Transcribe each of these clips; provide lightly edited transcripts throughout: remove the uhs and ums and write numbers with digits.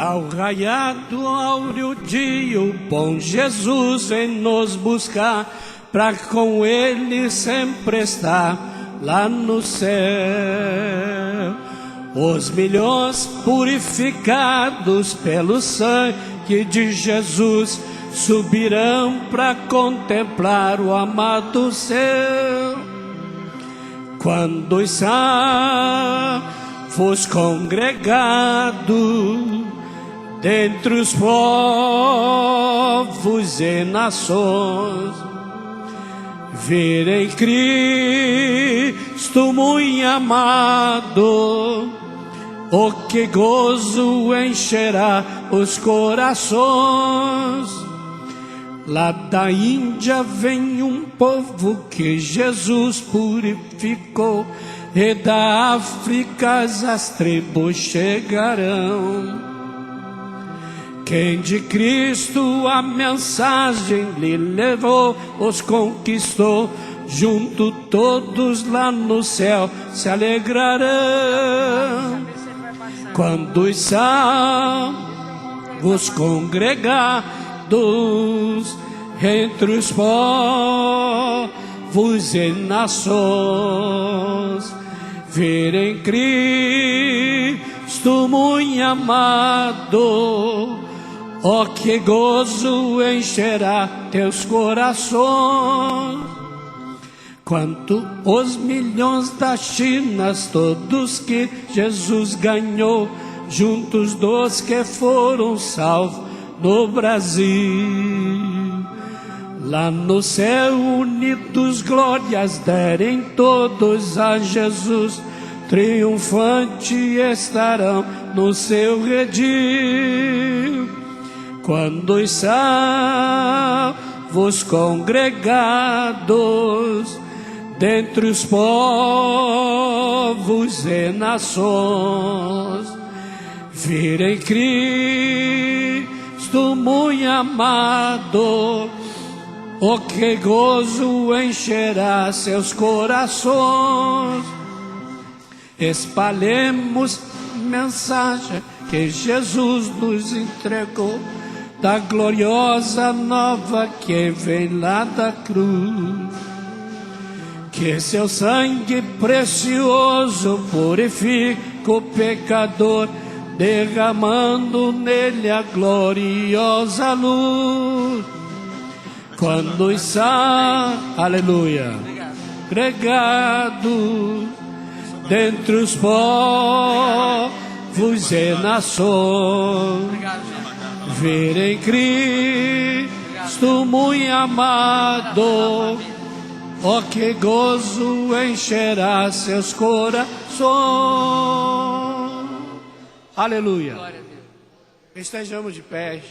Ao raiar do áureo dia, o bom Jesus vem nos buscar, pra com Ele sempre estar lá no céu. Os milhões purificados pelo sangue de Jesus subirão pra contemplar o amado céu. Quando os salvos congregados dentre os povos e nações virem Cristo muito amado, o que gozo encherá os corações. Lá da Índia vem um povo que Jesus purificou, e da África as tribos chegarão. Quem de Cristo a mensagem lhe levou, os conquistou, junto todos lá no céu se alegrarão. Quando os salvos congregados entre os povos e nações virem Cristo muito amado, oh, que gozo encherá teus corações. Quanto os milhões das Chinas, todos que Jesus ganhou, juntos dos que foram salvos no Brasil. Lá no céu unidos glórias derem todos a Jesus, triunfante estarão no seu redil. Quando os salvos congregados dentre os povos e nações virem Cristo muito amado, o que gozo encherá seus corações. Espalhemos mensagem que Jesus nos entregou, da gloriosa nova que vem lá da cruz. Que seu sangue precioso purifica o pecador, derramando nele a gloriosa luz. Quando os aleluia, congregados dentre os povos e nações virem Cristo muito amado, oh, que gozo encherá seus corações. Aleluia. Estejamos de pé.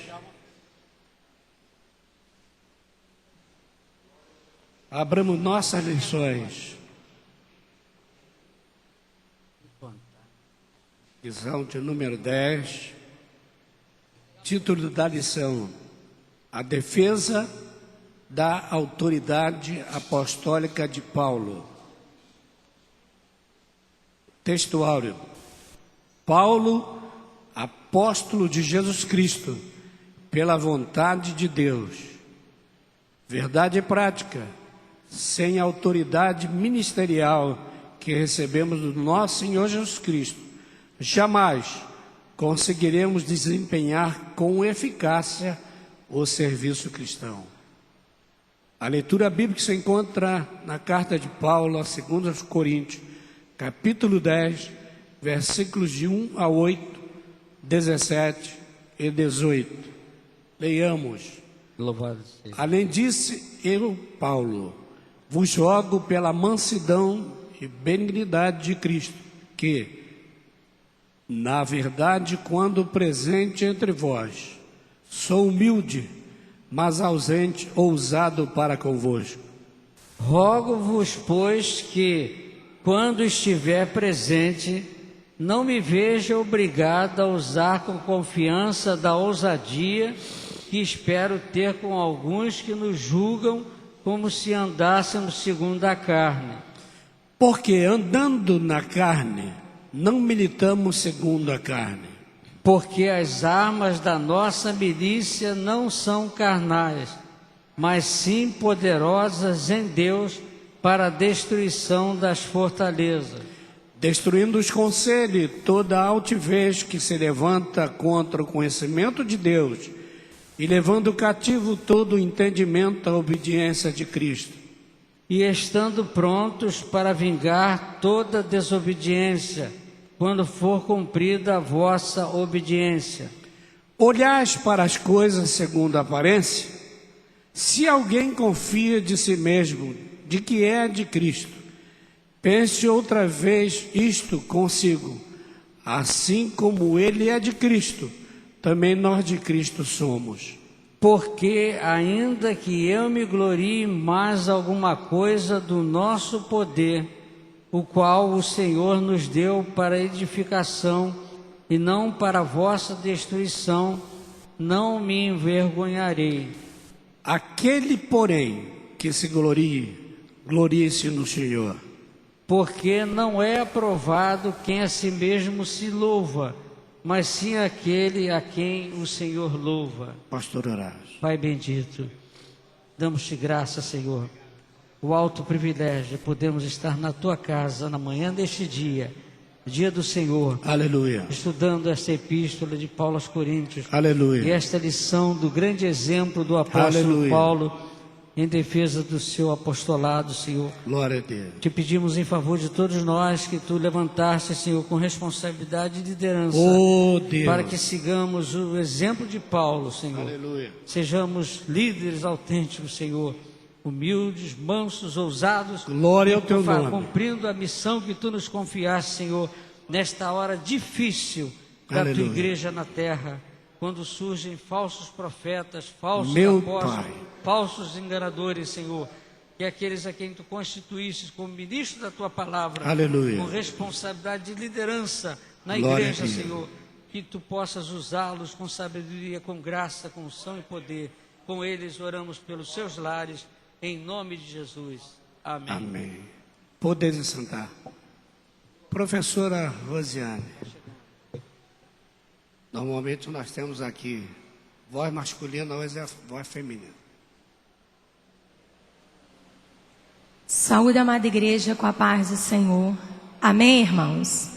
Abramos nossas lições. Lição de número 10. Título da lição: A defesa da autoridade apostólica de Paulo. Textuário: Paulo, apóstolo de Jesus Cristo, pela vontade de Deus. Verdade e prática: sem a autoridade ministerial que recebemos do nosso Senhor Jesus Cristo, jamais conseguiremos desempenhar com eficácia o serviço cristão. A leitura bíblica se encontra na carta de Paulo a 2 Coríntios, capítulo 10, versículos de 1 a 8, 17 e 18. Leiamos. Louvado seja. Além disso, eu, Paulo, vos rogo pela mansidão e benignidade de Cristo, que, na verdade, quando presente entre vós, sou humilde, mas ausente, ousado para convosco. Rogo-vos, pois, que, quando estiver presente, não me veja obrigado a usar com confiança da ousadia que espero ter com alguns que nos julgam como se andássemos segundo a carne. Porque andando na carne, não militamos segundo a carne. Porque as armas da nossa milícia não são carnais, mas sim poderosas em Deus para a destruição das fortalezas, destruindo os conselhos, toda altivez que se levanta contra o conhecimento de Deus, e levando cativo todo o entendimento à obediência de Cristo. e estando prontos para vingar toda desobediência, quando for cumprida a vossa obediência. Olhais para as coisas segundo a aparência, se alguém confia de si mesmo, de que é de Cristo, pense outra vez isto consigo, assim como ele é de Cristo, também nós de Cristo somos. Porque, ainda que eu me glorie mais alguma coisa do nosso poder, o qual o Senhor nos deu para edificação e não para a vossa destruição, não me envergonharei. Aquele, porém, que se glorie, glorie-se no Senhor. Porque não é aprovado quem a si mesmo se louva, mas sim aquele a quem o Senhor louva. Pastor Horácio. Pai bendito, damos-te graça, Senhor, o alto privilégio de podermos estar na tua casa na manhã deste dia, dia do Senhor, Aleluia. estudando esta epístola de Paulo aos Coríntios, Aleluia. e esta lição do grande exemplo do apóstolo Aleluia. Paulo em defesa do seu apostolado, Senhor. Glória a Deus. Te pedimos em favor de todos nós que tu levantaste, Senhor, com responsabilidade e liderança, Oh Deus. para que sigamos o exemplo de Paulo, Senhor. Aleluia. Sejamos líderes autênticos, Senhor, humildes, mansos, ousados, Glória ao teu nome. cumprindo a missão que tu nos confiaste, Senhor, nesta hora difícil da tua Aleluia. igreja na terra, quando surgem falsos profetas, falsos Meu apóstolos, Pai. falsos enganadores, Senhor, que aqueles a quem tu constituíste como ministro da tua palavra, Aleluia. com responsabilidade de liderança na Glória igreja, a Deus. Senhor, que tu possas usá-los com sabedoria, com graça, com unção e poder. Com eles oramos pelos seus lares, em nome de Jesus. Amém. Amém. Podeis sentar. Professora Rosiane. Normalmente nós temos aqui voz masculina, hoje é voz feminina. Saúde, amada igreja, com a paz do Senhor. Amém, irmãos?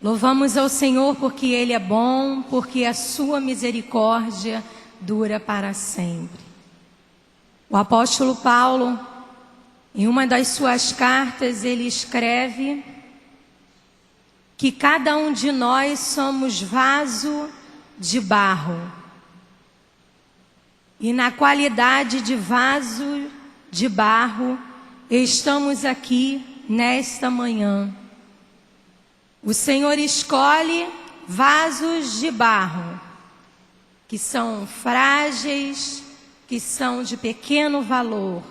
Louvamos ao Senhor porque Ele é bom, porque a sua misericórdia dura para sempre. O apóstolo Paulo, em uma das suas cartas, ele escreve que cada um de nós somos vaso de barro. E na qualidade de vaso de barro, estamos aqui nesta manhã. O Senhor escolhe vasos de barro, que são frágeis, que são de pequeno valor.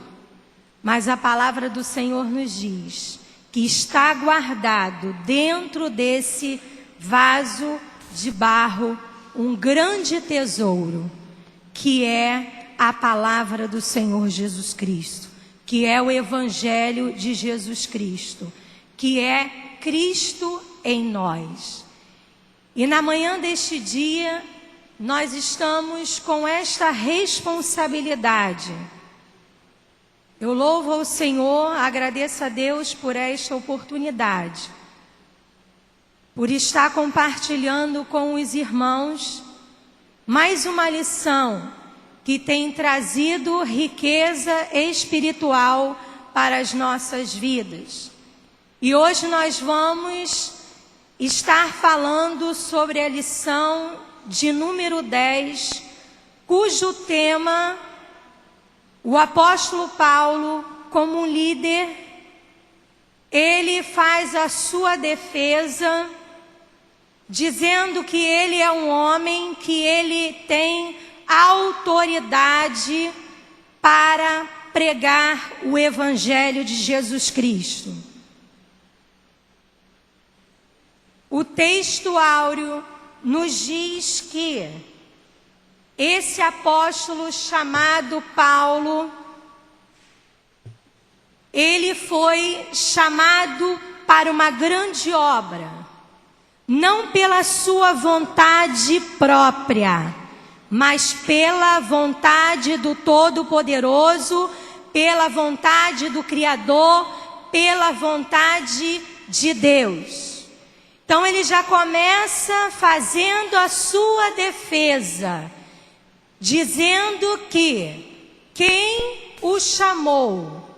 Mas a palavra do Senhor nos diz que está guardado dentro desse vaso de barro um grande tesouro, que é a palavra do Senhor Jesus Cristo, que é o Evangelho de Jesus Cristo, que é Cristo em nós. E na manhã deste dia, nós estamos com esta responsabilidade. Eu louvo ao Senhor, agradeço a Deus por esta oportunidade, por estar compartilhando com os irmãos mais uma lição que tem trazido riqueza espiritual para as nossas vidas. E hoje nós vamos estar falando sobre a lição de número 10, cujo tema, o apóstolo Paulo, como um líder, ele faz a sua defesa, dizendo que ele é um homem, que ele tem autoridade para pregar o Evangelho de Jesus Cristo. O texto áureo nos diz que esse apóstolo chamado Paulo, ele foi chamado para uma grande obra, não pela sua vontade própria, mas pela vontade do Todo-Poderoso, pela vontade do Criador, pela vontade de Deus. Então ele já começa fazendo a sua defesa, dizendo que quem o chamou,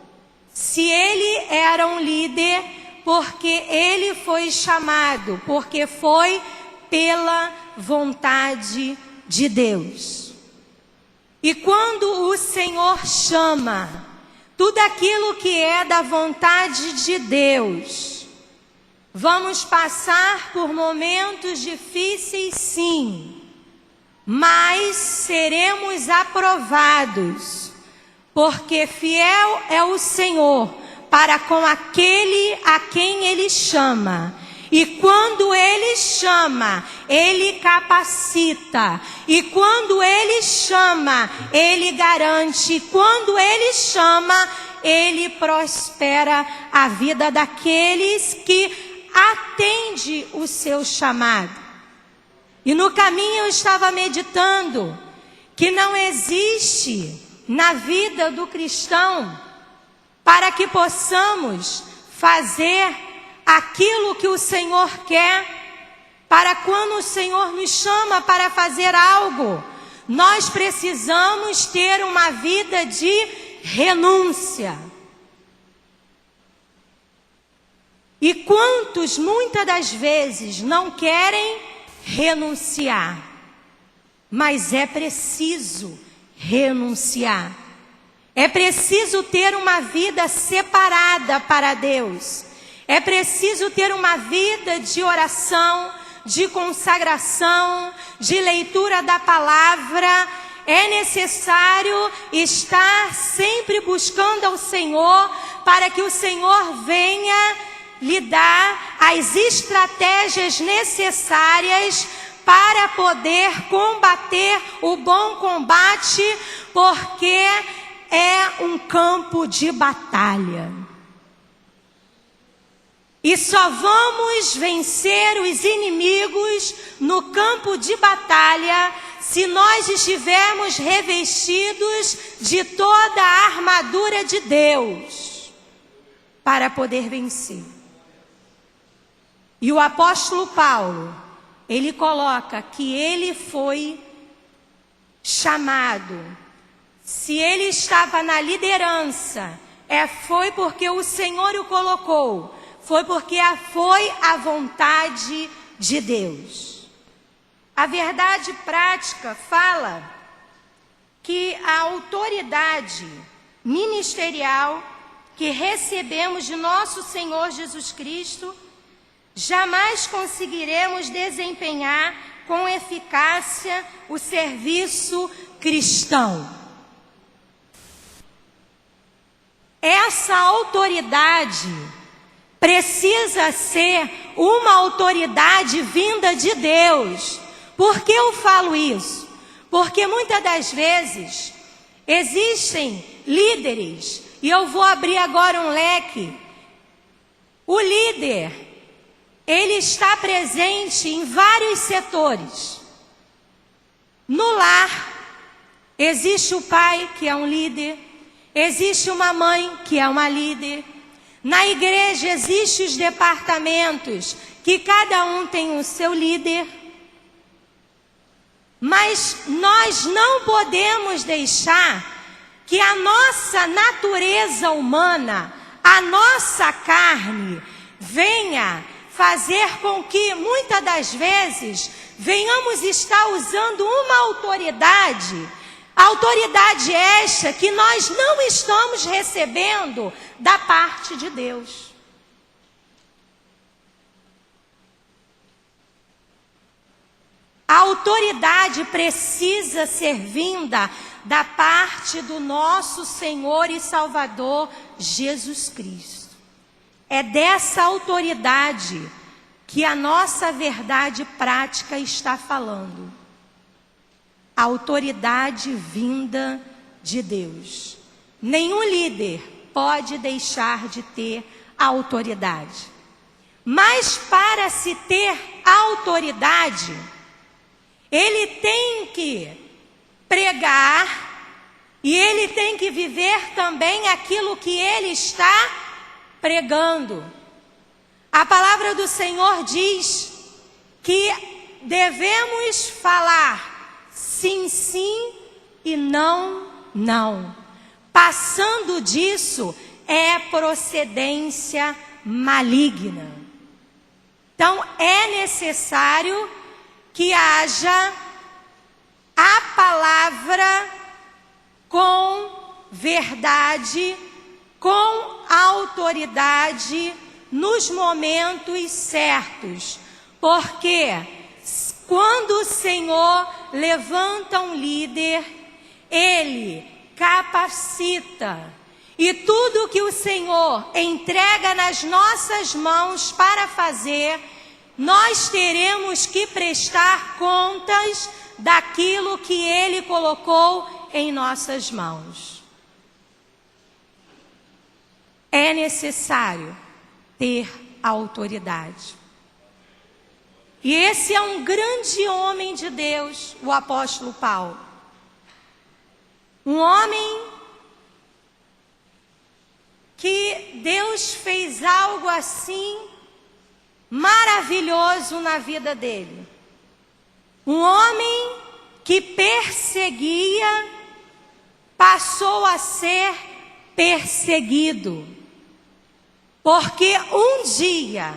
se ele era um líder, porque ele foi chamado, porque foi pela vontade de Deus. E quando o Senhor chama tudo aquilo que é da vontade de Deus, vamos passar por momentos difíceis, sim, mas seremos aprovados, porque fiel é o Senhor para com aquele a quem Ele chama. E quando Ele chama, Ele capacita. E quando Ele chama, Ele garante. E quando Ele chama, Ele prospera a vida daqueles que atendem o seu chamado. E no caminho eu estava meditando que não existe na vida do cristão, para que possamos fazer aquilo que o Senhor quer, para quando o Senhor nos chama para fazer algo, nós precisamos ter uma vida de renúncia. E quantos muitas das vezes não querem renunciar, mas é preciso renunciar. É preciso ter uma vida separada para Deus. É preciso ter uma vida de oração, de consagração, de leitura da palavra. É necessário estar sempre buscando ao Senhor, para que o Senhor venha lhe dar as estratégias necessárias para poder combater o bom combate, porque é um campo de batalha. E só vamos vencer os inimigos no campo de batalha se nós estivermos revestidos de toda a armadura de Deus para poder vencer. E o apóstolo Paulo, ele coloca que ele foi chamado. Se ele estava na liderança, foi porque o Senhor o colocou, foi porque foi a vontade de Deus. A verdade prática fala que a autoridade ministerial que recebemos de nosso Senhor Jesus Cristo, jamais conseguiremos desempenhar com eficácia o serviço cristão. Essa autoridade precisa ser uma autoridade vinda de Deus. Por que eu falo isso? Porque muitas das vezes existem líderes, e eu vou abrir agora um leque. O líder, ele está presente em vários setores. No lar, existe o pai, que é um líder. Existe uma mãe, que é uma líder. Na igreja existem os departamentos, que cada um tem o seu líder. Mas nós não podemos deixar que a nossa natureza humana, a nossa carne, venha fazer com que muitas das vezes venhamos estar usando uma autoridade esta que nós não estamos recebendo da parte de Deus. A autoridade precisa ser vinda da parte do nosso Senhor e Salvador Jesus Cristo. É dessa autoridade que a nossa verdade prática está falando. A autoridade vinda de Deus. Nenhum líder pode deixar de ter autoridade. Mas para se ter autoridade, ele tem que pregar e ele tem que viver também aquilo que ele está pregando. A palavra do Senhor diz que devemos falar sim, sim e não, não. Passando disso é procedência maligna. Então é necessário que haja a palavra com verdade, com autoridade, nos momentos certos. Porque quando o Senhor levanta um líder, Ele capacita. E tudo que o Senhor entrega nas nossas mãos para fazer, nós teremos que prestar contas daquilo que Ele colocou em nossas mãos. É necessário ter autoridade. E esse é um grande homem de Deus, o apóstolo Paulo. Um homem que Deus fez algo assim maravilhoso na vida dele. Um homem que perseguia, passou a ser perseguido. Porque um dia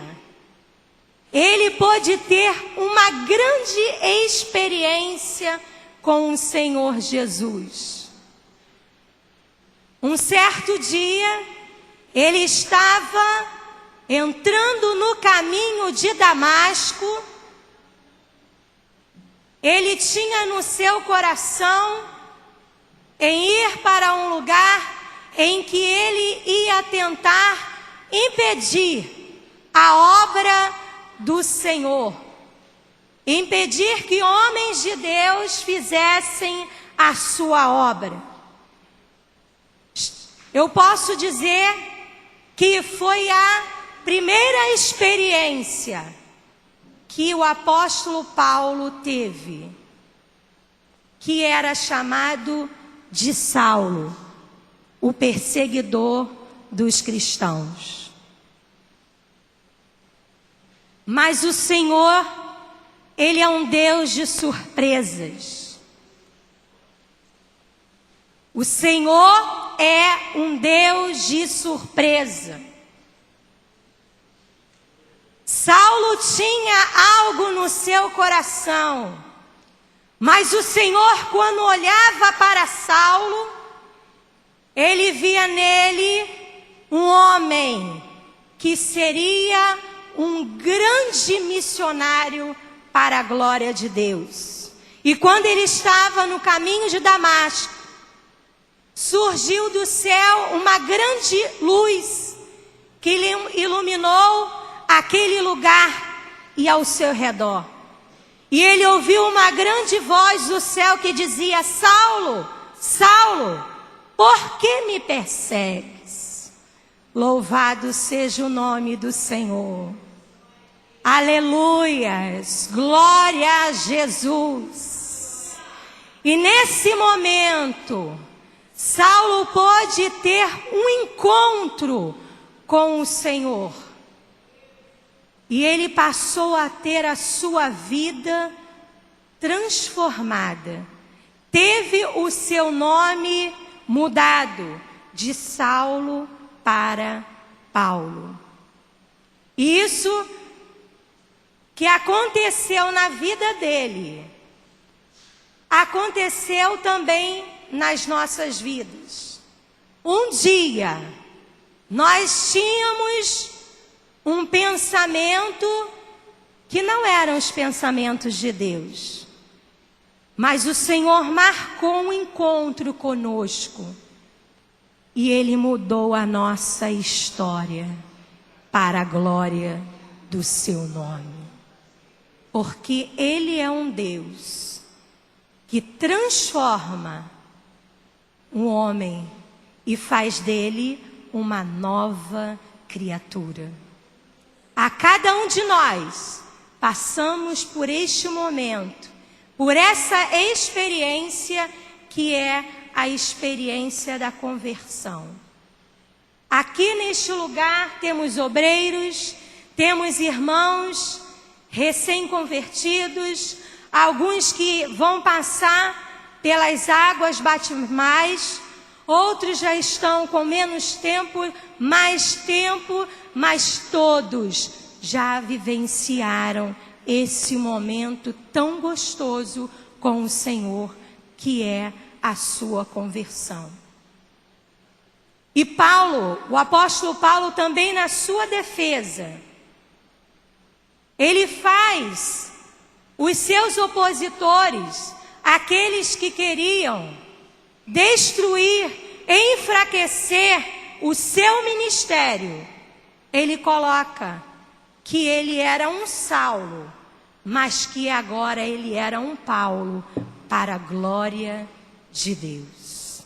ele pôde ter uma grande experiência com o Senhor Jesus. Um certo dia, ele estava entrando no caminho de Damasco. Ele tinha no seu coração em ir para um lugar em que ele ia tentar impedir a obra do Senhor, impedir que homens de Deus fizessem a sua obra. Eu posso dizer que foi a primeira experiência que o apóstolo Paulo teve, que era chamado de Saulo, o perseguidor dos cristãos. Mas o Senhor, Ele é um Deus de surpresas. O Senhor é um Deus de surpresa. Saulo tinha algo no seu coração, mas o Senhor, quando olhava para Saulo, ele via nele um homem que seria um grande missionário para a glória de Deus. E quando ele estava no caminho de Damasco, surgiu do céu uma grande luz que iluminou aquele lugar e ao seu redor. E ele ouviu uma grande voz do céu que dizia: Saulo, Saulo, por que me persegues? Louvado seja o nome do Senhor. Aleluias, glória a Jesus. E nesse momento, Saulo pôde ter um encontro com o Senhor. E ele passou a ter a sua vida transformada. Teve o seu nome mudado de Saulo para Paulo. E isso que aconteceu na vida dele, aconteceu também nas nossas vidas. Um dia, nós tínhamos um pensamento que não eram os pensamentos de Deus. Mas o Senhor marcou um encontro conosco. E Ele mudou a nossa história para a glória do seu nome. Porque Ele é um Deus que transforma um homem e faz dele uma nova criatura. A cada um de nós passamos por este momento, por essa experiência que é a experiência da conversão. Aqui neste lugar temos obreiros, temos irmãos recém-convertidos, alguns que vão passar pelas águas batismais, outros já estão com menos tempo, mas todos já vivenciaram esse momento tão gostoso com o Senhor, que é a sua conversão. E Paulo, o apóstolo Paulo, também na sua defesa, ele faz os seus opositores, aqueles que queriam destruir, enfraquecer o seu ministério, ele coloca que ele era um Saulo, mas que agora ele era um Paulo, para a glória de Deus.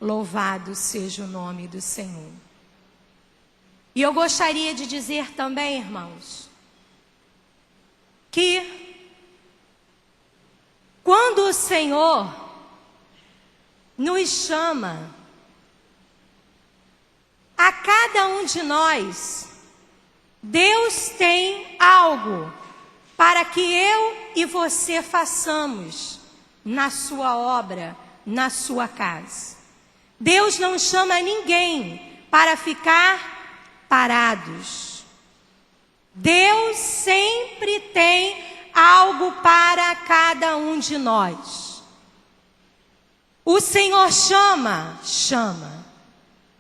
Louvado seja o nome do Senhor. E eu gostaria de dizer também, irmãos, que quando o Senhor nos chama, a cada um de nós, Deus tem algo para que eu e você façamos na sua obra, na sua casa. Deus não chama ninguém para ficar parados. Deus sempre tem algo para cada um de nós. O Senhor chama, chama.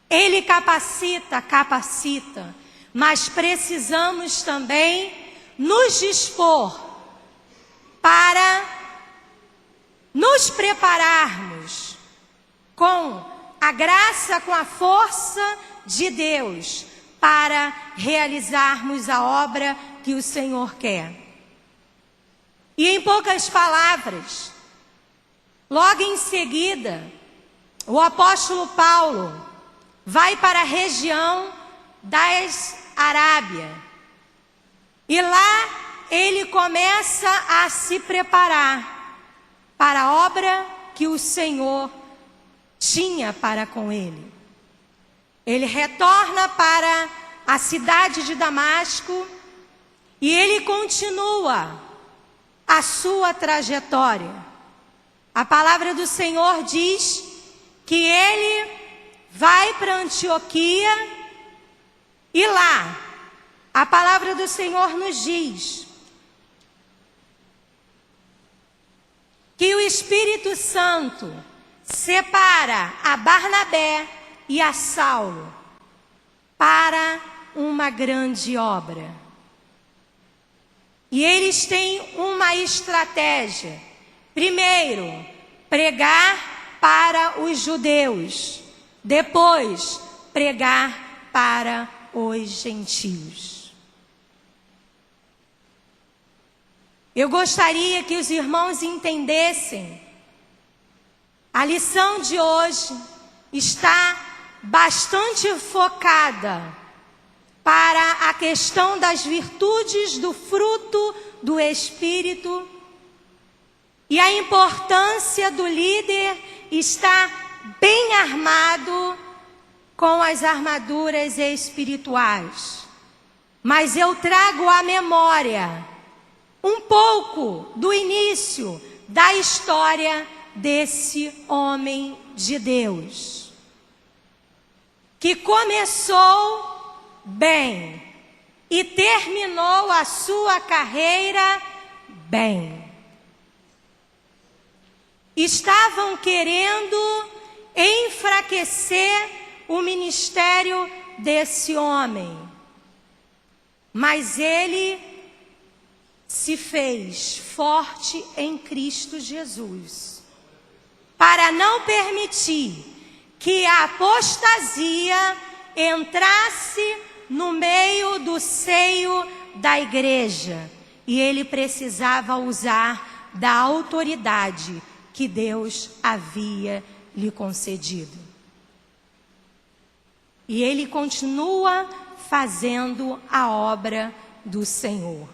Ele capacita, capacita. Mas precisamos também nos dispor para nos prepararmos com a graça, com a força de Deus, para realizarmos a obra que o Senhor quer. E em poucas palavras, logo em seguida, o apóstolo Paulo vai para a região das Arábia. E lá ele começa a se preparar para a obra que o Senhor tinha para com ele. Ele retorna para a cidade de Damasco e ele continua a sua trajetória. A palavra do Senhor diz que ele vai para Antioquia e lá a palavra do Senhor nos diz que o Espírito Santo separa a Barnabé e a Saulo para uma grande obra. E eles têm uma estratégia. Primeiro, pregar para os judeus. Depois, pregar para os gentios. Eu gostaria que os irmãos entendessem. A lição de hoje está bastante focada para a questão das virtudes do fruto do Espírito e a importância do líder estar bem armado com as armaduras espirituais. Mas eu trago à memória um pouco do início da história desse homem de Deus, que começou bem e terminou a sua carreira bem. Estavam querendo enfraquecer o ministério desse homem, mas ele se fez forte em Cristo Jesus, para não permitir que a apostasia entrasse no meio do seio da igreja, e ele precisava usar da autoridade que Deus havia lhe concedido. E ele continua fazendo a obra do Senhor.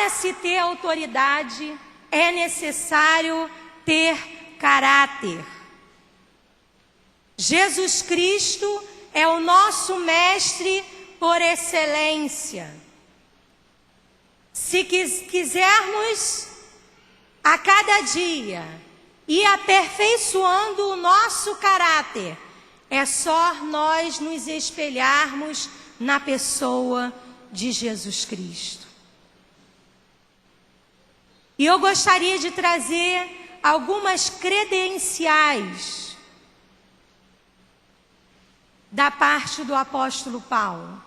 para se ter autoridade, é necessário ter caráter. Jesus Cristo é o nosso mestre por excelência. Se quisermos a cada dia ir aperfeiçoando o nosso caráter, é só nós nos espelharmos na pessoa de Jesus Cristo. E eu gostaria de trazer algumas credenciais da parte do apóstolo Paulo.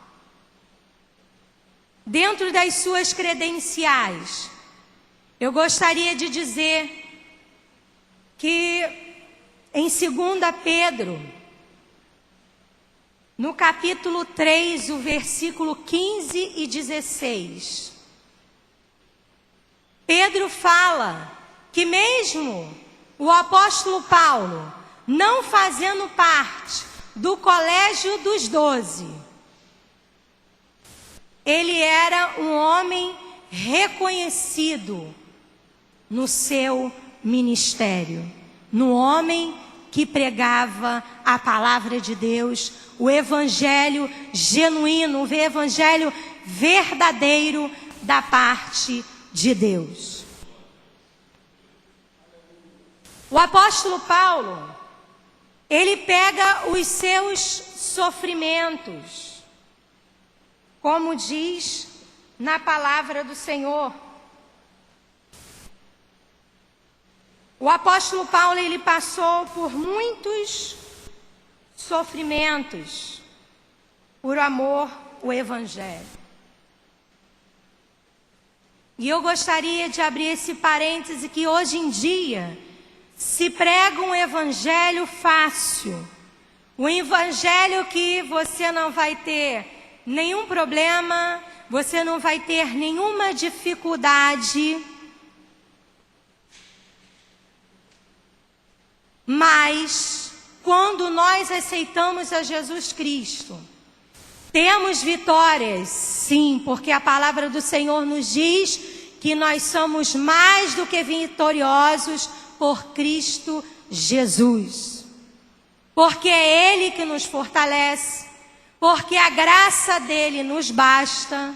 Dentro das suas credenciais, eu gostaria de dizer que em 2 Pedro, no capítulo 3, o versículo 15 e 16, Pedro fala que mesmo o apóstolo Paulo, não fazendo parte do colégio dos 12, ele era um homem reconhecido no seu ministério, no homem que pregava a palavra de Deus, o evangelho genuíno, o evangelho verdadeiro da parte de Deus. O apóstolo Paulo, ele pega os seus sofrimentos, como diz na palavra do Senhor. O apóstolo Paulo, ele passou por muitos sofrimentos por amor ao evangelho. E eu gostaria de abrir esse parêntese que hoje em dia se prega um evangelho fácil, um evangelho que você não vai ter nenhum problema, você não vai ter nenhuma dificuldade. Mas quando nós aceitamos a Jesus Cristo, temos vitórias, sim, porque a palavra do Senhor nos diz que nós somos mais do que vitoriosos por Cristo Jesus. Porque é Ele que nos fortalece, porque a graça dele nos basta,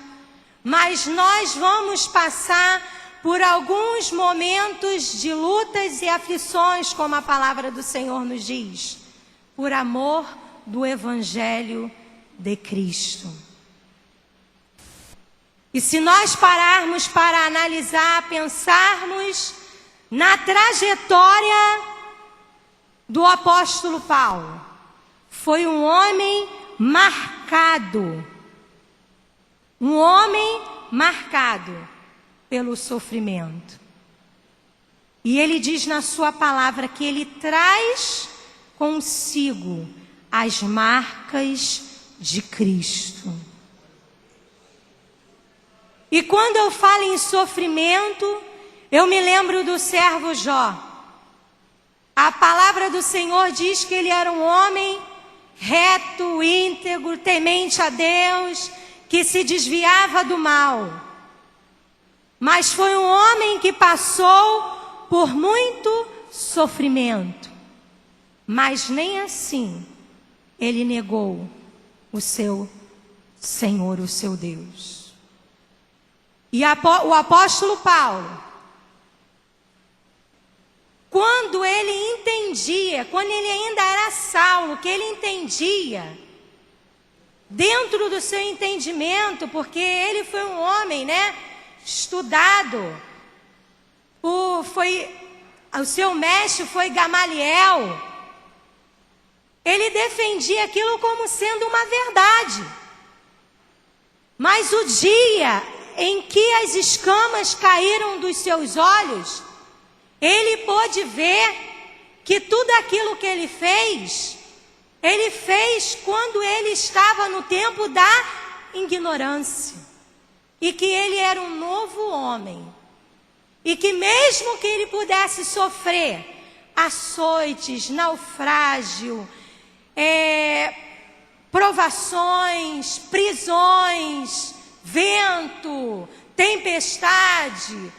mas nós vamos passar por alguns momentos de lutas e aflições, como a palavra do Senhor nos diz, por amor do Evangelho de Cristo. E se nós pararmos para analisar, pensarmos na trajetória do apóstolo Paulo, foi um homem marcado pelo sofrimento. E ele diz na sua palavra que ele traz consigo as marcas de Cristo. E quando eu falo em sofrimento, eu me lembro do servo Jó. A palavra do Senhor diz que ele era um homem reto, íntegro, temente a Deus, que se desviava do mal. Mas foi um homem que passou por muito sofrimento. Mas nem assim ele negou o seu Senhor, o seu Deus. E o apóstolo Paulo, quando ele entendia, quando ele ainda era Saulo, que ele entendia, dentro do seu entendimento, porque ele foi um homem, estudado, o seu mestre foi Gamaliel, ele defendia aquilo como sendo uma verdade. Mas o dia em que as escamas caíram dos seus olhos, ele pôde ver que tudo aquilo que ele fez quando ele estava no tempo da ignorância. E que ele era um novo homem. E que mesmo que ele pudesse sofrer açoites, naufrágio, provações, prisões, vento, tempestade,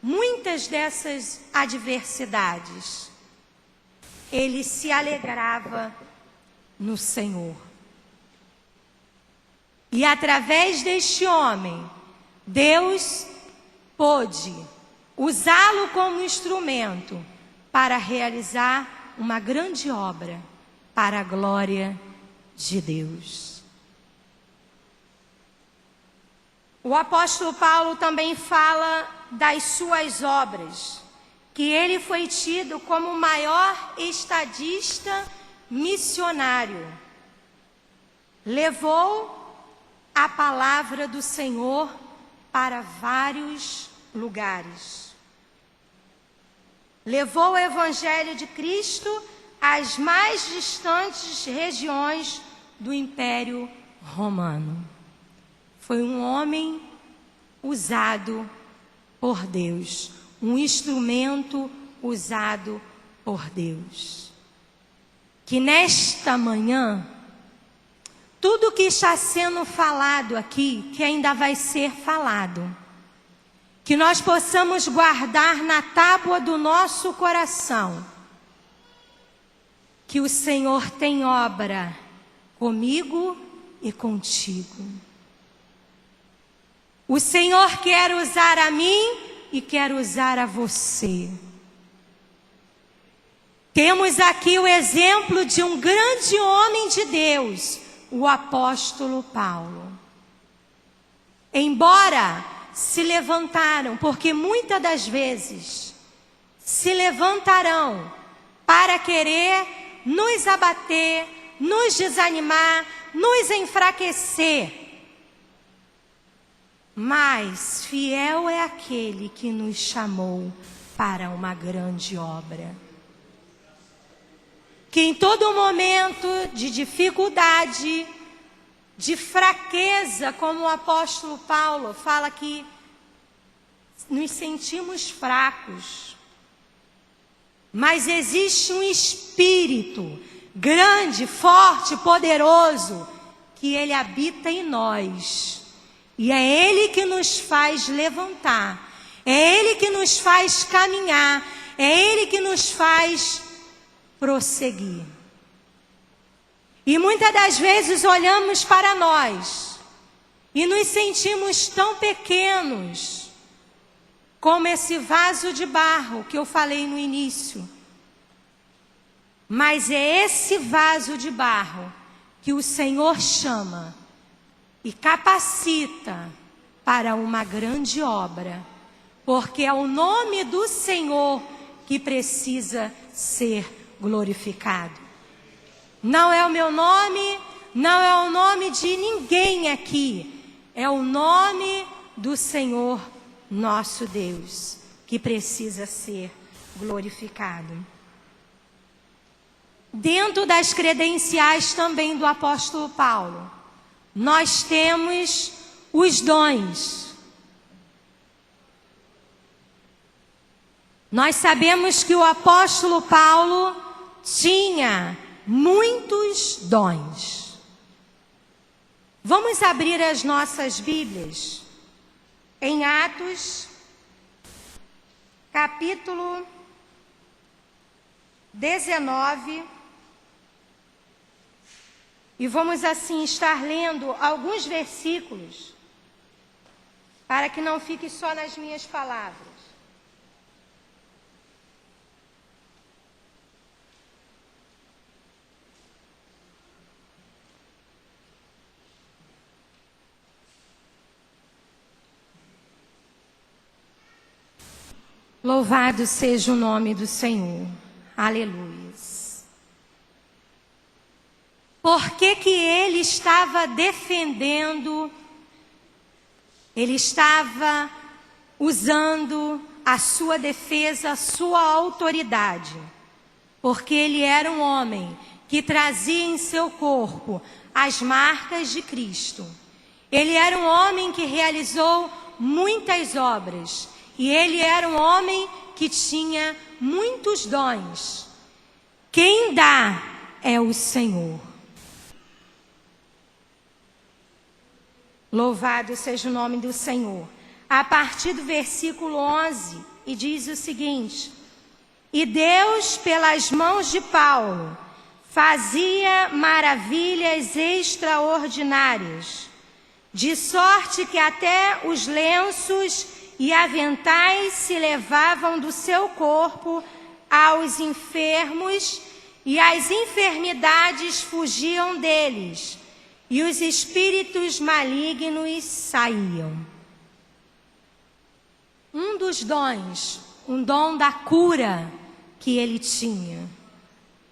muitas dessas adversidades, ele se alegrava no Senhor. E através deste homem, Deus pôde usá-lo como instrumento para realizar uma grande obra para a glória de Deus. O apóstolo Paulo também fala das suas obras, que ele foi tido como o maior estadista missionário. Levou a palavra do Senhor para vários lugares. Levou o evangelho de Cristo às mais distantes regiões do Império Romano. Foi um homem usado por Deus, um instrumento usado por Deus. Que nesta manhã, tudo que está sendo falado aqui, que ainda vai ser falado, que nós possamos guardar na tábua do nosso coração, que o Senhor tem obra comigo e contigo. O Senhor quer usar a mim e quer usar a você. Temos aqui o exemplo de um grande homem de Deus, o apóstolo Paulo. Embora se levantaram, porque muitas das vezes se levantarão para querer nos abater, nos desanimar, nos enfraquecer. Mas fiel é aquele que nos chamou para uma grande obra. Que em todo momento de dificuldade, de fraqueza, como o apóstolo Paulo fala que nos sentimos fracos. Mas existe um Espírito grande, forte, poderoso, que ele habita em nós. E é ele que nos faz levantar, é ele que nos faz caminhar, é ele que nos faz prosseguir. E muitas das vezes olhamos para nós e nos sentimos tão pequenos, como esse vaso de barro que eu falei no início. Mas é esse vaso de barro que o Senhor chama e capacita para uma grande obra, porque é o nome do Senhor que precisa ser glorificado. Não é o meu nome, não é o nome de ninguém aqui, é o nome do Senhor nosso Deus que precisa ser glorificado. Dentro das credenciais também do apóstolo Paulo, nós temos os dons. Nós sabemos que o apóstolo Paulo tinha muitos dons. Vamos abrir as nossas Bíblias em Atos, capítulo 19. E vamos assim estar lendo alguns versículos, para que não fique só nas minhas palavras. Louvado seja o nome do Senhor. Aleluia. Por que que ele estava defendendo, ele estava usando a sua defesa, a sua autoridade? Porque ele era um homem que trazia em seu corpo as marcas de Cristo. Ele era um homem que realizou muitas obras. E ele era um homem que tinha muitos dons. Quem dá é o Senhor. Louvado seja o nome do Senhor. a partir do versículo 11, e diz o seguinte: E Deus, pelas mãos de Paulo, fazia maravilhas extraordinárias, de sorte que até os lenços e aventais se levavam do seu corpo aos enfermos, e as enfermidades fugiam deles, e os espíritos malignos saíam. Um dos dons, um dom da cura que ele tinha.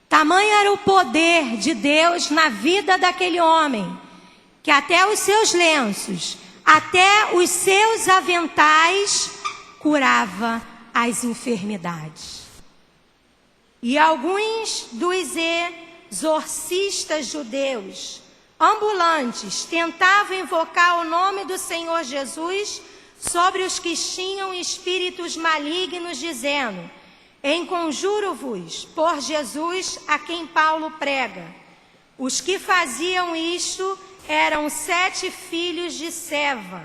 Tamanho era o poder de Deus na vida daquele homem, que até os seus lenços, até os seus aventais, curava as enfermidades. E alguns dos exorcistas judeus ambulantes tentavam invocar o nome do Senhor Jesus sobre os que tinham espíritos malignos, dizendo: Enconjuro-vos por Jesus a quem Paulo prega. Os que faziam isto eram 7 filhos de Seva,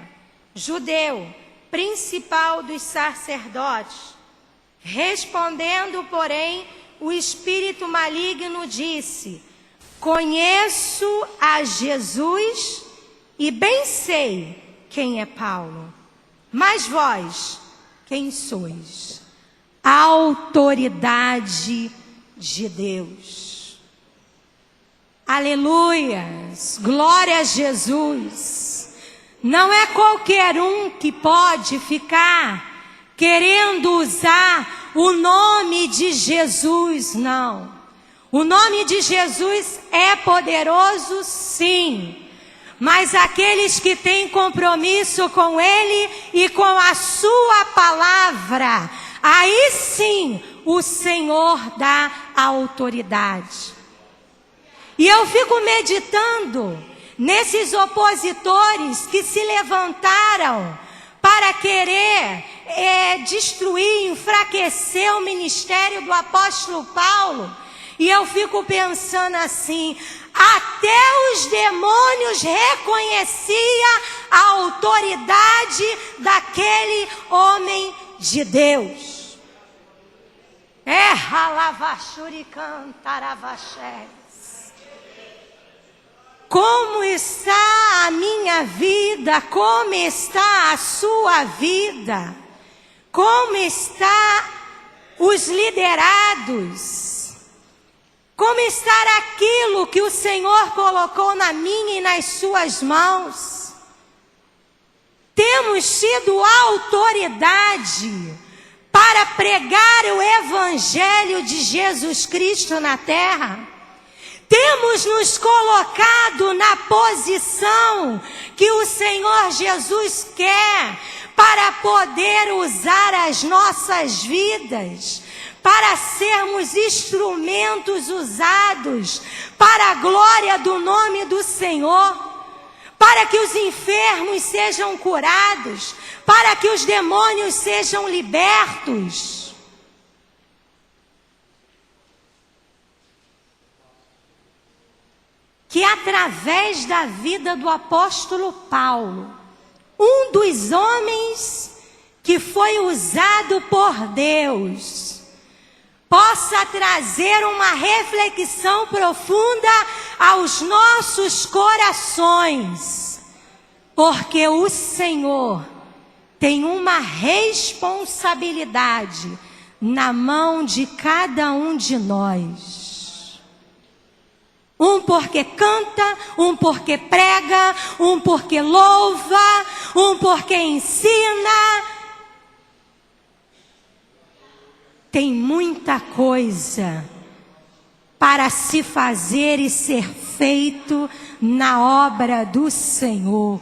judeu, principal dos sacerdotes. Respondendo, porém, o espírito maligno disse: Conheço a Jesus e bem sei quem é Paulo. Mas vós, quem sois? A autoridade de Deus. Aleluias, glória a Jesus. Não é qualquer um que pode ficar querendo usar o nome de Jesus, não. O nome de Jesus é poderoso, sim. Mas aqueles que têm compromisso com Ele e com a sua palavra, aí sim o Senhor dá autoridade. E eu fico meditando nesses opositores que se levantaram para querer destruir, enfraquecer o ministério do apóstolo Paulo. E eu fico pensando assim: até os demônios reconheciam a autoridade daquele homem de Deus. Como está a minha vida? Como está a sua vida? Como está os liderados? Como está aquilo que o Senhor colocou na minha e nas suas mãos? Temos tido autoridade para pregar o Evangelho de Jesus Cristo na terra? Temos nos colocado na posição que o Senhor Jesus quer para poder usar as nossas vidas, para sermos instrumentos usados para a glória do nome do Senhor, para que os enfermos sejam curados, para que os demônios sejam libertos. Que através da vida do apóstolo Paulo, um dos homens que foi usado por Deus, possa trazer uma reflexão profunda aos nossos corações, porque o Senhor tem uma responsabilidade na mão de cada um de nós. Um porque canta, um porque prega, um porque louva, um porque ensina. Tem muita coisa para se fazer e ser feito na obra do Senhor.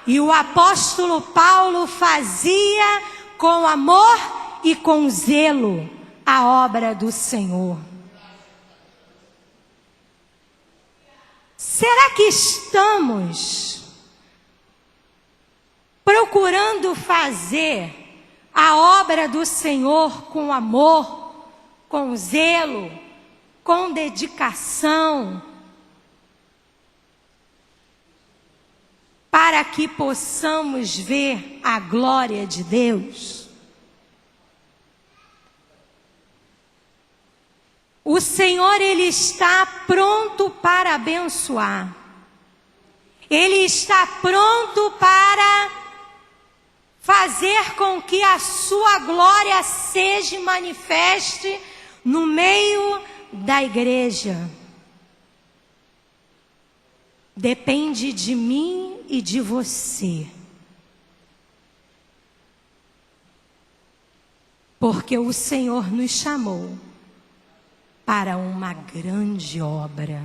E o apóstolo Paulo fazia com amor e com zelo a obra do Senhor. Será que estamos procurando fazer a obra do Senhor com amor, com zelo, com dedicação? para que possamos ver a glória de Deus. O Senhor, Ele está pronto para abençoar. Ele está pronto para fazer com que a sua glória seja manifeste no meio da igreja. Depende de mim e de você. Porque o Senhor nos chamou para uma grande obra.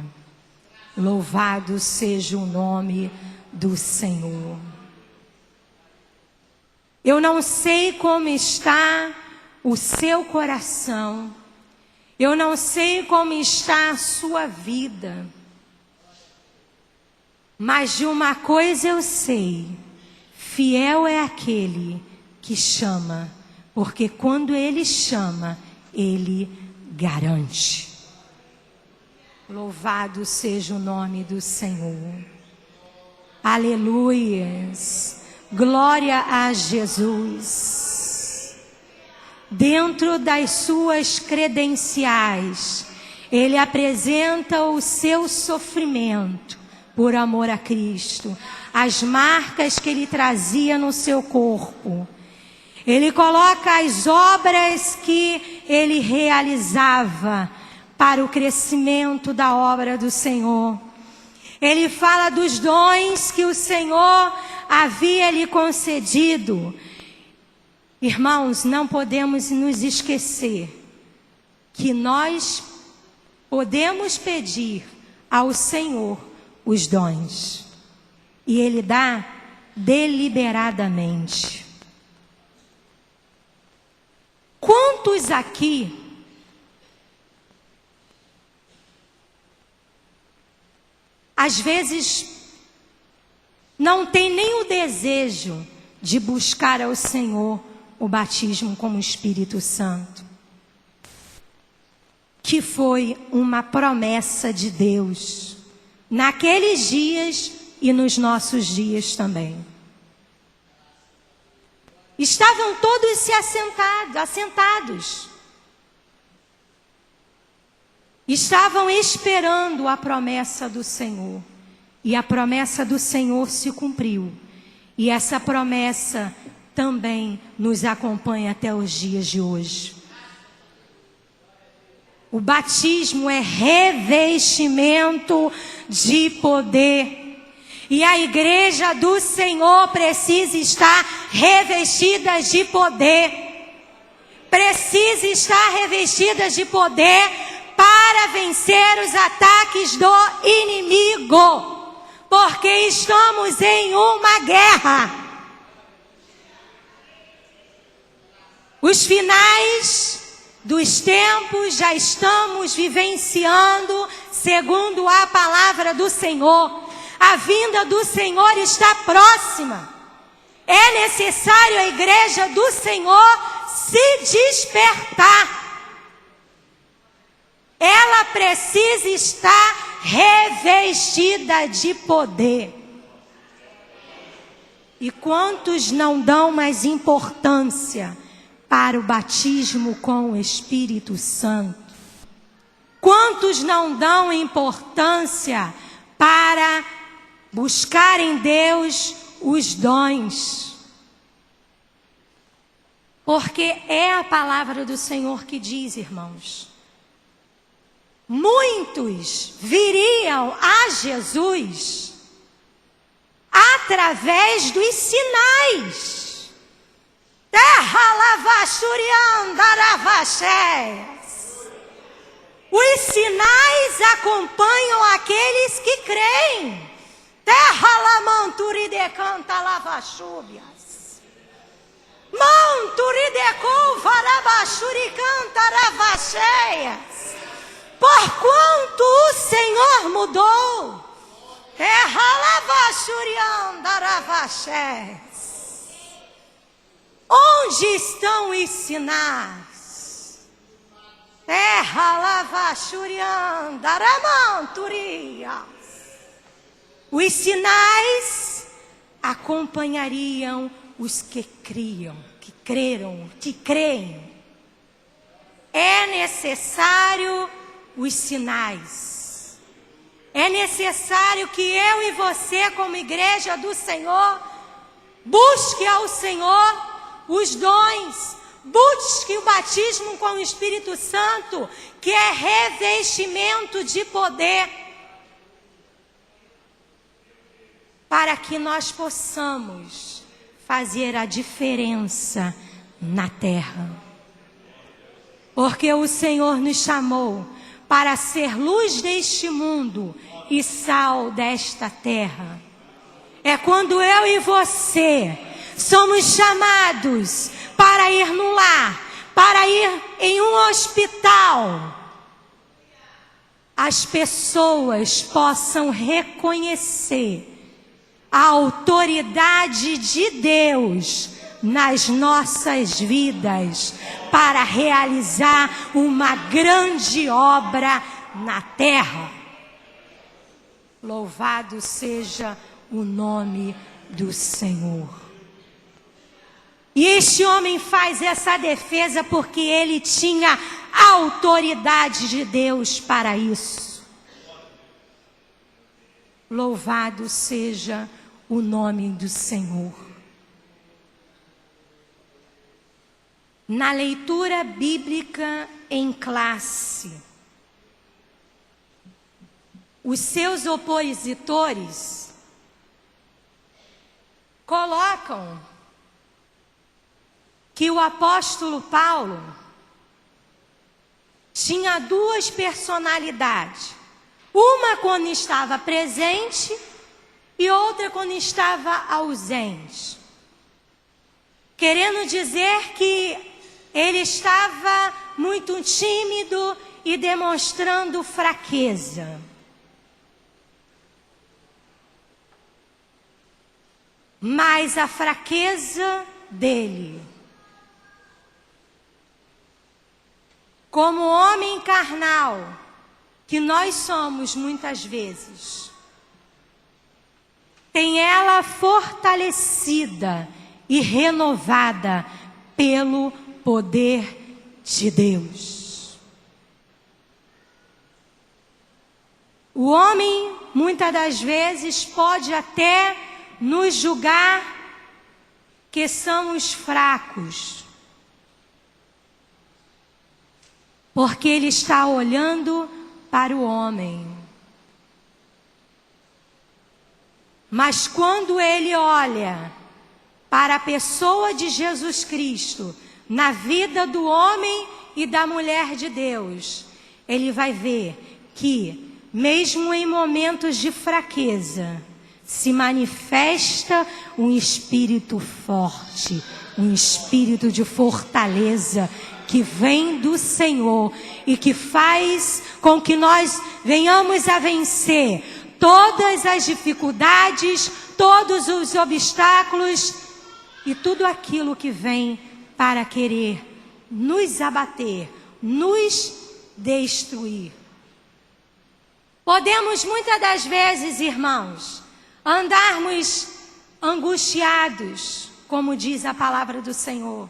Louvado seja o nome do Senhor. Eu não sei como está o seu coração. Eu não sei como está a sua vida. Mas de uma coisa eu sei. Fiel é aquele que chama. Porque quando Ele chama, Ele garante. Louvado seja o nome do Senhor. Aleluias. Glória a Jesus. Dentro das suas credenciais, Ele apresenta o seu sofrimento por amor a Cristo, as marcas que Ele trazia no seu corpo. Ele coloca as obras que Ele realizava para o crescimento da obra do Senhor. Ele fala dos dons que o Senhor havia lhe concedido. Irmãos, não podemos nos esquecer que nós podemos pedir ao Senhor os dons. E Ele dá deliberadamente. Quantos aqui às vezes não tem nem o desejo de buscar ao Senhor o batismo com o Espírito Santo, que foi uma promessa de Deus naqueles dias e nos nossos dias também. Estavam todos assentados. Estavam esperando a promessa do Senhor. E a promessa do Senhor se cumpriu. E essa promessa também nos acompanha até os dias de hoje. O batismo é revestimento de poder. E a igreja do Senhor precisa estar revestida de poder. Precisa estar revestida de poder para vencer os ataques do inimigo. Porque estamos em uma guerra. Os finais dos tempos já estamos vivenciando segundo a palavra do Senhor. A vinda do Senhor está próxima. É necessário a igreja do Senhor se despertar. Ela precisa estar revestida de poder. E quantos não dão mais importância para o batismo com o Espírito Santo? Quantos não dão importância para buscar em Deus os dons? Porque é a palavra do Senhor que diz, irmãos, muitos viriam a Jesus através dos sinais. Terra lavachuriandaravachés. Os sinais acompanham aqueles que creem. Terra lamanturidecanta lavachúbias. Manturidecou varabachuricanta ravacheias. Porquanto o Senhor mudou. Terra lavachuriandaravachés. Onde estão os sinais? Terra lavachuriandaramanturia. Os sinais acompanhariam os que criam, que creram, que creem. É necessário os sinais. É necessário que eu e você, como igreja do Senhor, busque ao Senhor os dons, busque o batismo com o Espírito Santo, que é revestimento de poder, para que nós possamos fazer a diferença na terra. Porque o Senhor nos chamou para ser luz deste mundo e sal desta terra. É quando eu e você somos chamados para ir no lar, para ir em um hospital, as pessoas possam reconhecer a autoridade de Deus nas nossas vidas para realizar uma grande obra na terra. Louvado seja o nome do Senhor. E este homem faz essa defesa porque ele tinha a autoridade de Deus para isso. Louvado seja o nome do Senhor. Na leitura bíblica em classe, os seus opositores colocam que o apóstolo Paulo tinha duas personalidades. Uma quando estava presente e outra quando estava ausente. Querendo dizer que ele estava muito tímido e demonstrando fraqueza. Mas a fraqueza dele, como homem carnal, que nós somos muitas vezes, tem ela fortalecida e renovada pelo poder de Deus. O homem, muitas das vezes, pode até nos julgar que somos fracos, porque ele está olhando para o homem. Mas quando ele olha para a pessoa de Jesus Cristo, na vida do homem e da mulher de Deus, ele vai ver que, mesmo em momentos de fraqueza, se manifesta um espírito forte, um espírito de fortaleza que vem do Senhor e que faz com que nós venhamos a vencer todas as dificuldades, todos os obstáculos e tudo aquilo que vem para querer nos abater, nos destruir. Podemos muitas das vezes, irmãos, andarmos angustiados, como diz a palavra do Senhor.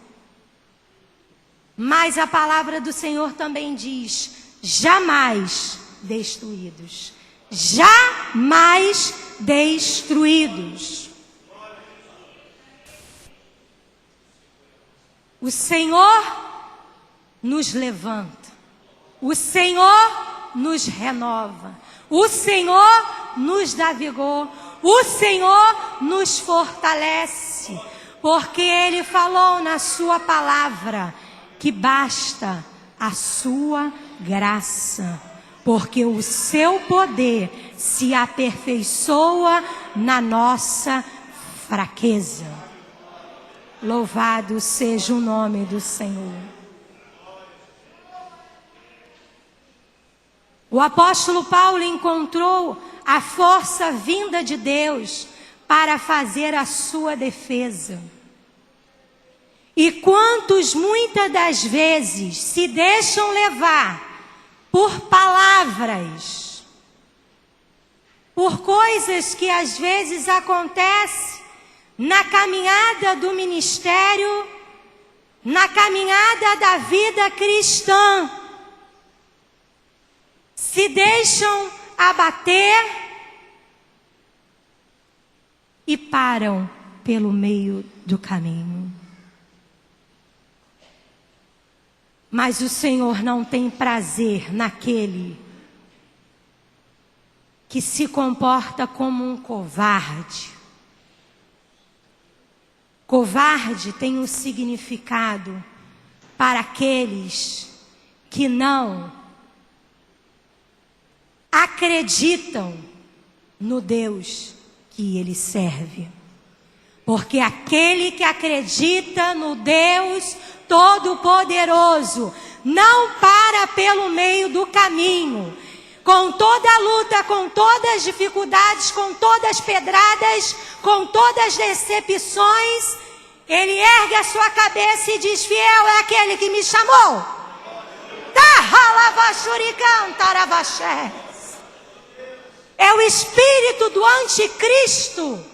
Mas a palavra do Senhor também diz: jamais destruídos. Jamais destruídos. O Senhor nos levanta. O Senhor nos renova. O Senhor nos dá vigor. O Senhor nos fortalece. Porque Ele falou na sua palavra que basta a sua graça, porque o seu poder se aperfeiçoa na nossa fraqueza. Louvado seja o nome do Senhor. O apóstolo Paulo encontrou a força vinda de Deus para fazer a sua defesa. E quantos muitas das vezes se deixam levar por palavras, por coisas que às vezes acontecem na caminhada do ministério, na caminhada da vida cristã, se deixam abater e param pelo meio do caminho. Mas o Senhor não tem prazer naquele que se comporta como um covarde. Covarde tem um significado para aqueles que não acreditam no Deus que ele serve. Porque aquele que acredita no Deus Todo-Poderoso não para pelo meio do caminho. Com toda a luta, com todas as dificuldades, com todas as pedradas, com todas as decepções, ele ergue a sua cabeça e diz: fiel é aquele que me chamou. É o espírito do anticristo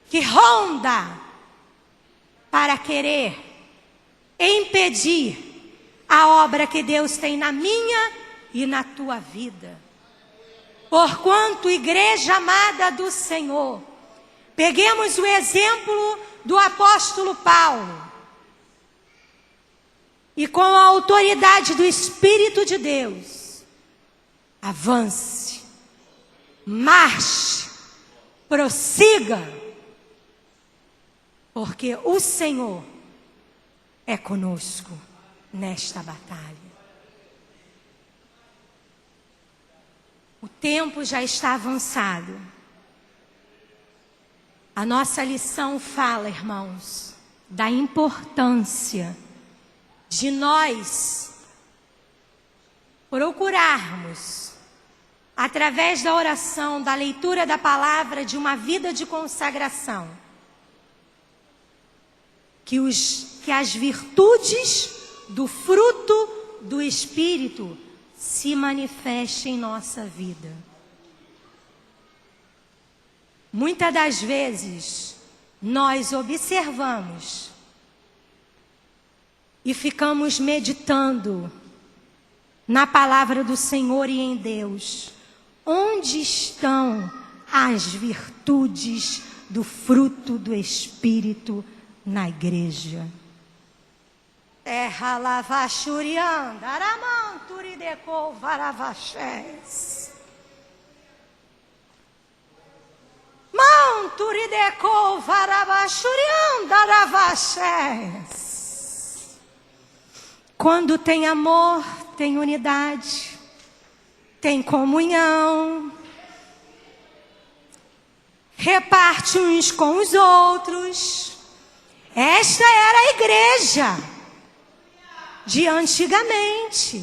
que ronda para querer impedir a obra que Deus tem na minha e na tua vida. Porquanto, igreja amada do Senhor, peguemos o exemplo do apóstolo Paulo, e com a autoridade do Espírito de Deus, avance, marche, prossiga, porque o Senhor é conosco nesta batalha. O tempo já está avançado. A nossa lição fala, irmãos, da importância de nós procurarmos, através da oração, da leitura da palavra, de uma vida de consagração, que as virtudes do fruto do Espírito se manifestem em nossa vida. Muitas das vezes, nós observamos e ficamos meditando na palavra do Senhor e em Deus. Onde estão as virtudes do fruto do Espírito na igreja? Terra lavachurianda, aramanturideco varavaxés. Manturideco varavachurianda, aravaxés. Quando tem amor, tem unidade, tem comunhão, reparte uns com os outros. Esta era a igreja de antigamente.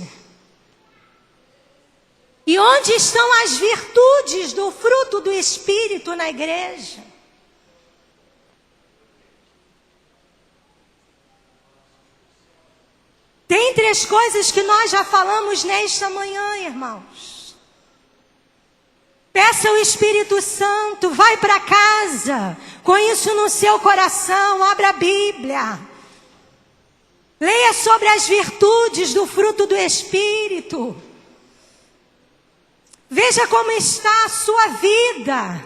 E onde estão as virtudes do fruto do Espírito na igreja? Tem três coisas que nós já falamos nesta manhã, irmãos. Peça ao Espírito Santo, vai para casa, com isso no seu coração, abra a Bíblia. Leia sobre as virtudes do fruto do Espírito. Veja como está a sua vida,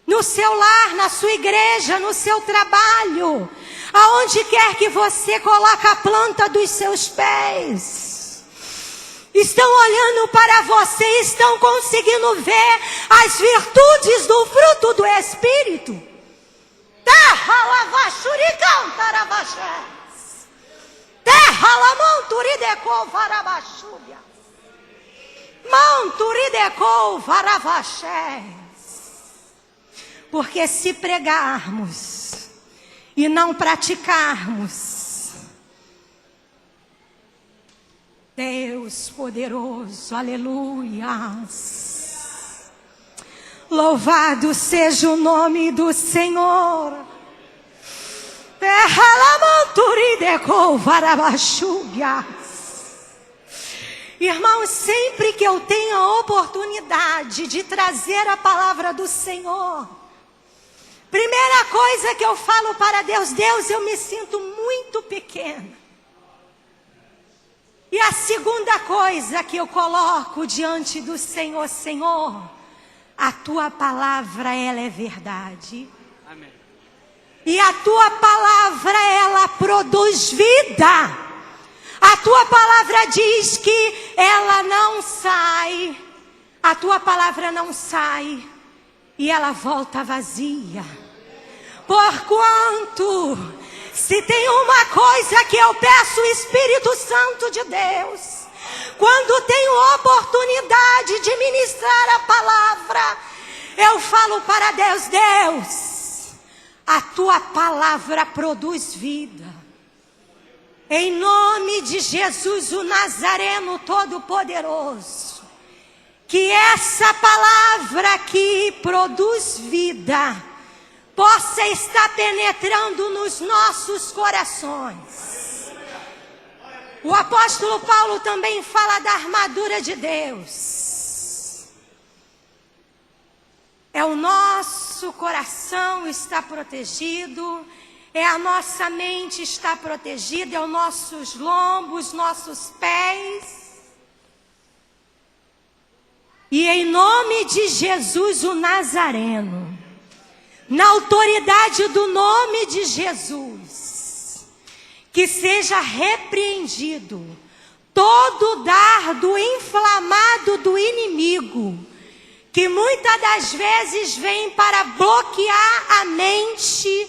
no seu lar, na sua igreja, no seu trabalho, aonde quer que você coloque a planta dos seus pés. Estão olhando para você, estão conseguindo ver as virtudes do fruto do Espírito. Terra lavachuricão taravaxés. Terra lamonturidecou varabachúbia. Manturideco varavaxés. Porque se pregarmos e não praticarmos, Deus poderoso, aleluias, louvado seja o nome do Senhor. Terra lamonturideco varavaxúbia. Irmãos, sempre que eu tenho a oportunidade de trazer a palavra do Senhor, Primeira coisa que eu falo para Deus: Deus, eu me sinto muito pequena. E a segunda coisa que eu coloco diante do Senhor: Senhor, a tua palavra, ela é verdade. Amém. E a tua palavra, ela produz vida. A tua palavra diz que ela não sai. A tua palavra não sai e ela volta vazia. Porquanto, se tem uma coisa que eu peço, o Espírito Santo de Deus, quando tenho oportunidade de ministrar a palavra, eu falo para Deus: Deus, a tua palavra produz vida. Em nome de Jesus, o Nazareno Todo-Poderoso, que essa palavra que produz vida possa estar penetrando nos nossos corações. O apóstolo Paulo também fala da armadura de Deus. É o nosso coração está protegido, é a nossa mente está protegida, é os nossos lombos, nossos pés. E em nome de Jesus, o Nazareno, na autoridade do nome de Jesus, que seja repreendido todo dardo inflamado do inimigo, que muitas das vezes vem para bloquear a mente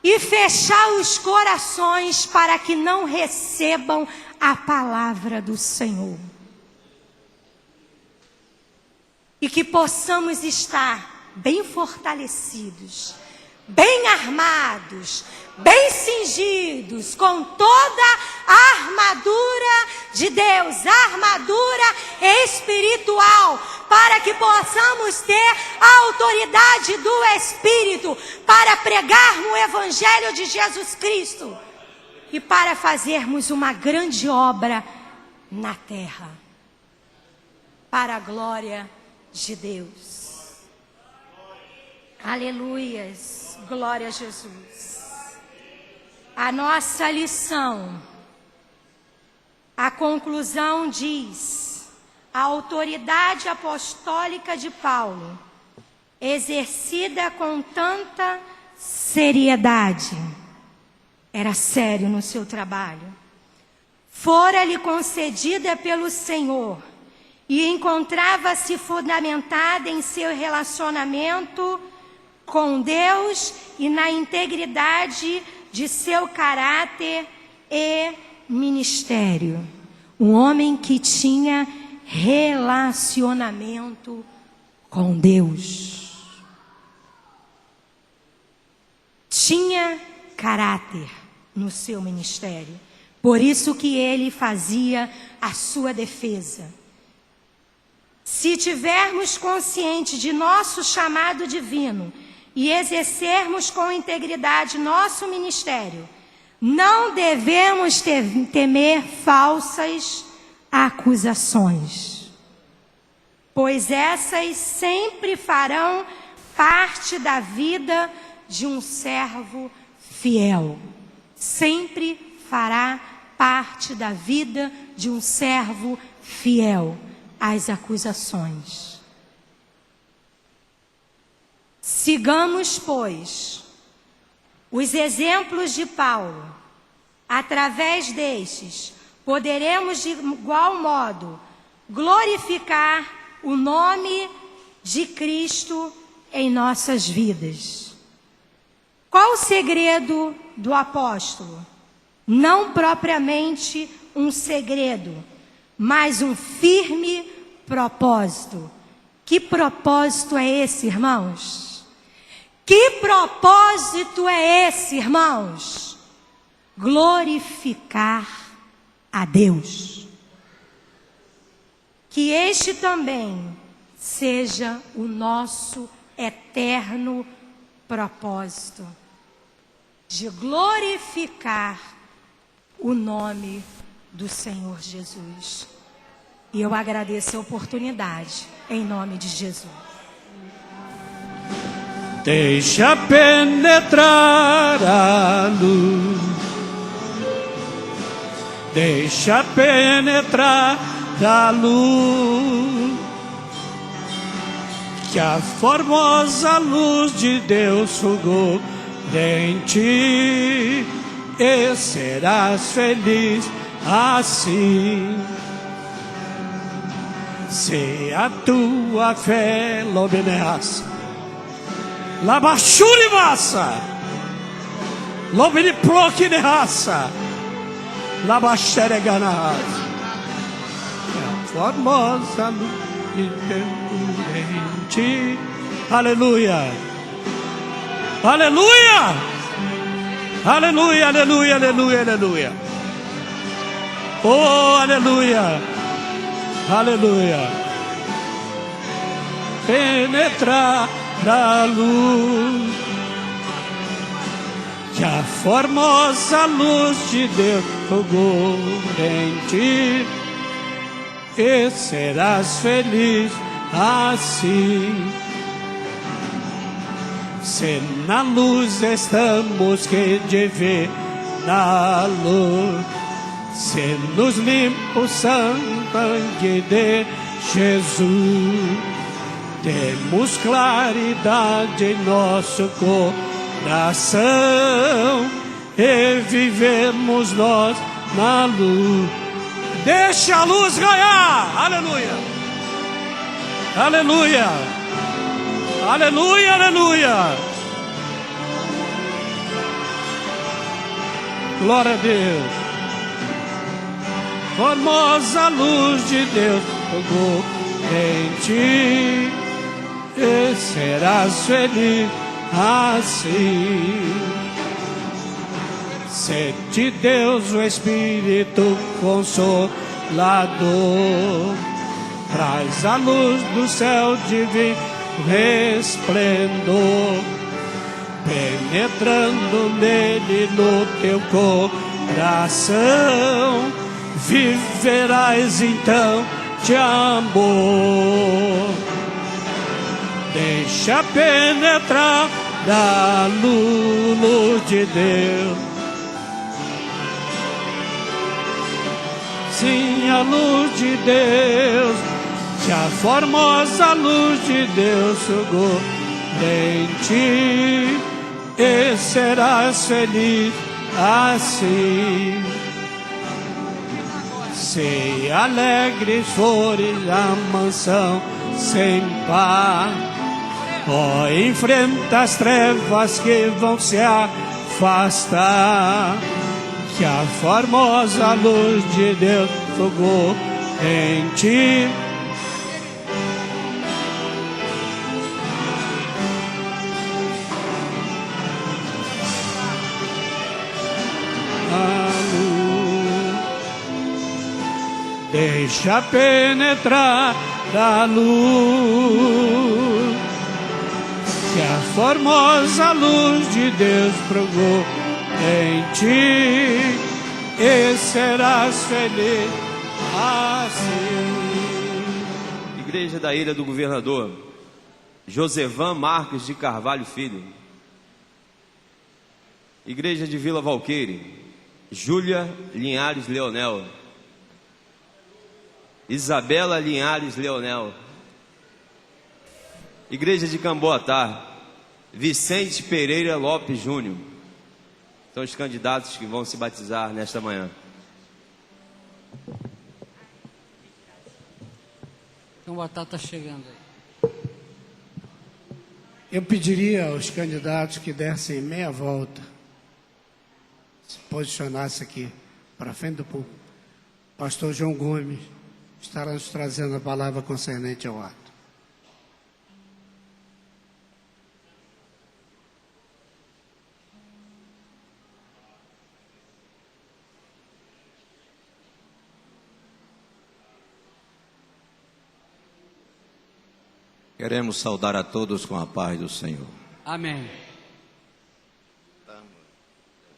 e fechar os corações para que não recebam a palavra do Senhor. E que possamos estar bem fortalecidos, bem armados, bem cingidos com toda a armadura de Deus, a armadura espiritual, para que possamos ter a autoridade do Espírito para pregarmos o Evangelho de Jesus Cristo e para fazermos uma grande obra na terra, para a glória de Deus. Aleluias, glória a Jesus. A nossa lição, a conclusão diz: a autoridade apostólica de Paulo, exercida com tanta seriedade, era sério no seu trabalho, fora-lhe concedida pelo Senhor e encontrava-se fundamentada em seu relacionamento com Deus e na integridade de seu caráter e ministério. Um homem que tinha relacionamento com Deus. Tinha caráter no seu ministério. Por isso que ele fazia a sua defesa. Se tivermos consciente de nosso chamado divino e exercermos com integridade nosso ministério, não devemos temer falsas acusações, pois essas sempre farão parte da vida de um servo fiel. Sempre fará parte da vida de um servo fiel as acusações. Sigamos, pois, os exemplos de Paulo. Através destes, poderemos de igual modo glorificar o nome de Cristo em nossas vidas. Qual o segredo do apóstolo? Não propriamente um segredo, mas um firme propósito. Que propósito é esse, irmãos? Que propósito é esse, irmãos? Glorificar a Deus. Que este também seja o nosso eterno propósito, de glorificar o nome do Senhor Jesus. E eu agradeço a oportunidade, em nome de Jesus. Deixa penetrar a luz. Deixa penetrar a luz. Que a formosa luz de Deus fulgure em ti, e serás feliz assim. Se a tua fé lobeneaça, labachuri massa, lobini proki de raça, labachere ganaz. A formosa luz de Deus em ti. Aleluia. Aleluia! Aleluia, aleluia, aleluia, aleluia. Oh, aleluia! Aleluia! Penetrar a luz, que a formosa luz de Deus fulgure em ti, e serás feliz assim. Se na luz estamos, que de ver na luz, se nos limpa o sangue de Jesus, temos claridade em nosso coração e vivemos nós na luz. Deixa a luz ganhar, aleluia, aleluia. Aleluia, aleluia. Glória a Deus. Formosa luz de Deus fulgure em ti, e serás feliz assim. Se de Deus o Espírito Consolador traz a luz do céu divino resplendor, penetrando nele no teu coração, viverás então de amor. Deixa penetrar da luz de Deus. Sim, a luz de Deus, que a formosa luz de Deus fulgure em ti, e serás feliz assim. Se alegres fores a mansão sem par, ó, enfrenta as trevas que vão se afastar, que a formosa luz de Deus fulgure em ti. Deixa penetrar a luz, que a formosa luz de Deus fulgure em ti, e serás feliz assim. Igreja da Ilha do Governador, Josevan Marques de Carvalho Filho. Igreja de Vila Valqueire, Júlia Linhares Leonel. Isabela Linhares Leonel. Igreja de Camboatá, Vicente Pereira Lopes Júnior. São os candidatos que vão se batizar nesta manhã. Camboatá está chegando aí. Eu pediria aos candidatos que dessem meia volta, se posicionasse aqui para frente do público. Pastor João Gomes estará nos trazendo a palavra concernente ao ato. Queremos saudar a todos com a paz do Senhor. Amém. Estamos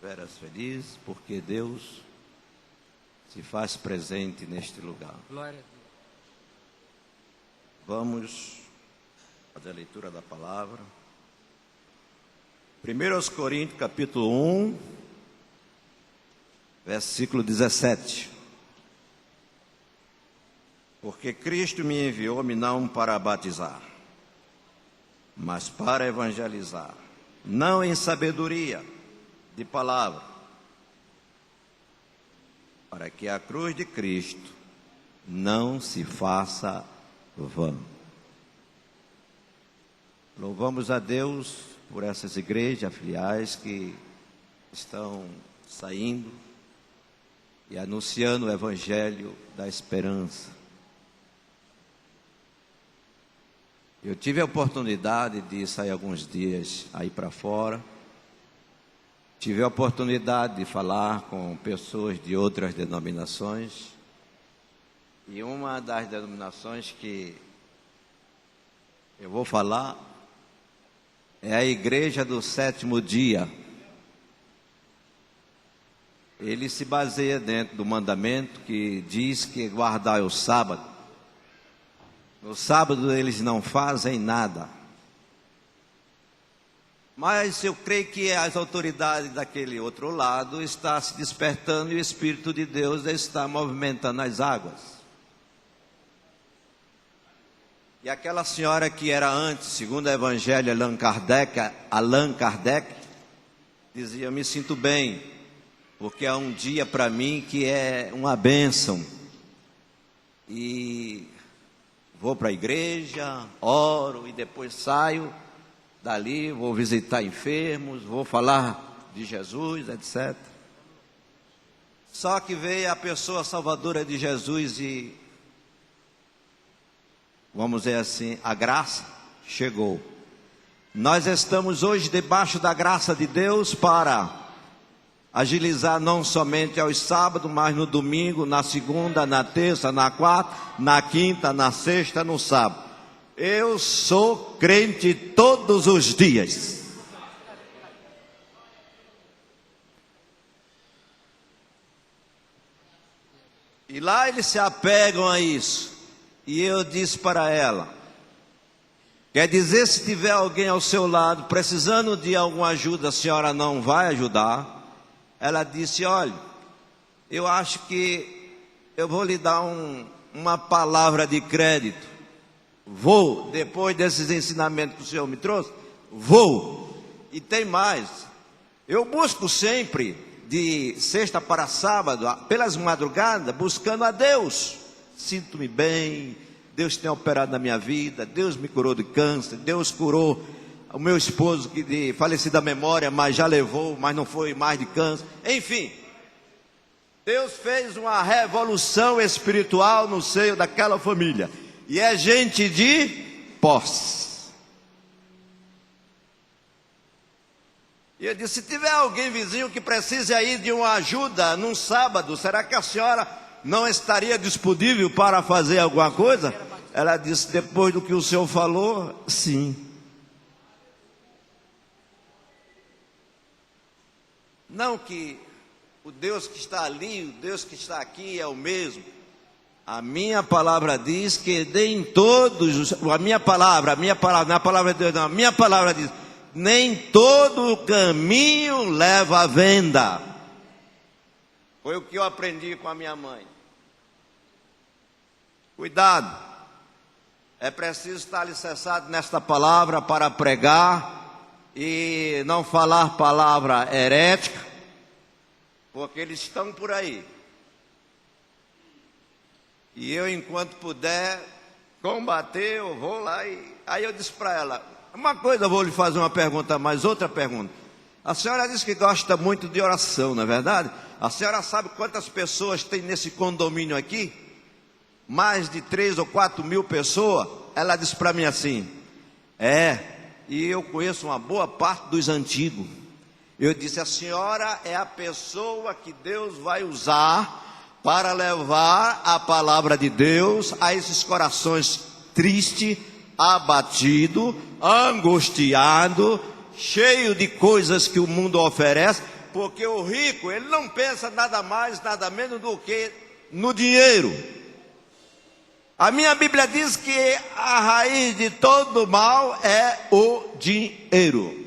veras felizes porque Deus se faz presente neste lugar. Glória a Deus. Vamos fazer a leitura da palavra. 1 Coríntios capítulo 1, versículo 17. Porque Cristo me enviou-me não para batizar, mas para evangelizar, não em sabedoria de palavra, para que a cruz de Cristo não se faça vã. Louvamos a Deus por essas igrejas filiais que estão saindo e anunciando o evangelho da esperança. Eu tive a oportunidade de sair alguns dias aí para fora. Tive a oportunidade de falar com pessoas de outras denominações. E uma das denominações que eu vou falar é a Igreja do Sétimo Dia. Ele se baseia dentro do mandamento que diz que guardar o sábado. No sábado eles não fazem nada. Mas eu creio que as autoridades daquele outro lado estão se despertando e o Espírito de Deus está movimentando as águas. E aquela senhora que era antes, segundo o Evangelho Allan Kardec, dizia: eu me sinto bem, porque há um dia para mim que é uma bênção. E vou para a igreja, oro e depois saio dali, vou visitar enfermos, vou falar de Jesus, etc. Só que veio a pessoa salvadora de Jesus e, vamos dizer assim, a graça chegou. Nós estamos hoje debaixo da graça de Deus para agilizar não somente aos sábados, mas no domingo, na segunda, na terça, na quarta, na quinta, na sexta, no sábado. Eu sou crente todos os dias. E lá eles se apegam a isso. E eu disse para ela: quer dizer, se tiver alguém ao seu lado precisando de alguma ajuda, a senhora não vai ajudar? Ela disse: olha, eu acho que eu vou lhe dar uma palavra de crédito. Vou, depois desses ensinamentos que o Senhor me trouxe, vou. E tem mais, eu busco sempre, de sexta para sábado, pelas madrugadas, buscando a Deus. Sinto-me bem, Deus tem operado na minha vida, Deus me curou de câncer, Deus curou o meu esposo que de falecida memória, mas já levou, mas não foi mais de câncer. Enfim, Deus fez uma revolução espiritual no seio daquela família. E é gente de posse. E eu disse: se tiver alguém vizinho que precise aí de uma ajuda num sábado, será que a senhora não estaria disponível para fazer alguma coisa? Ela disse: depois do que o senhor falou, sim. Não que o Deus que está ali, o Deus que está aqui é o mesmo. A minha palavra diz que nem todos, a minha palavra, não é a palavra de Deus não, a minha palavra diz, nem todo caminho leva à venda. Foi o que eu aprendi com a minha mãe. Cuidado, é preciso estar alicerçado nesta palavra para pregar e não falar palavra herética, porque eles estão por aí. E eu, enquanto puder combater, eu vou lá e... Aí eu disse para ela: uma coisa, eu vou lhe fazer uma pergunta, mas outra pergunta. A senhora disse que gosta muito de oração, não é verdade? A senhora sabe quantas pessoas tem nesse condomínio aqui? Mais de 3 ou 4 mil pessoas. Ela disse para mim assim: e eu conheço uma boa parte dos antigos. Eu disse: a senhora é a pessoa que Deus vai usar para levar a palavra de Deus a esses corações tristes, abatidos, angustiados, cheios de coisas que o mundo oferece, porque o rico, ele não pensa nada mais, nada menos do que no dinheiro. A minha Bíblia diz que a raiz de todo mal é o dinheiro.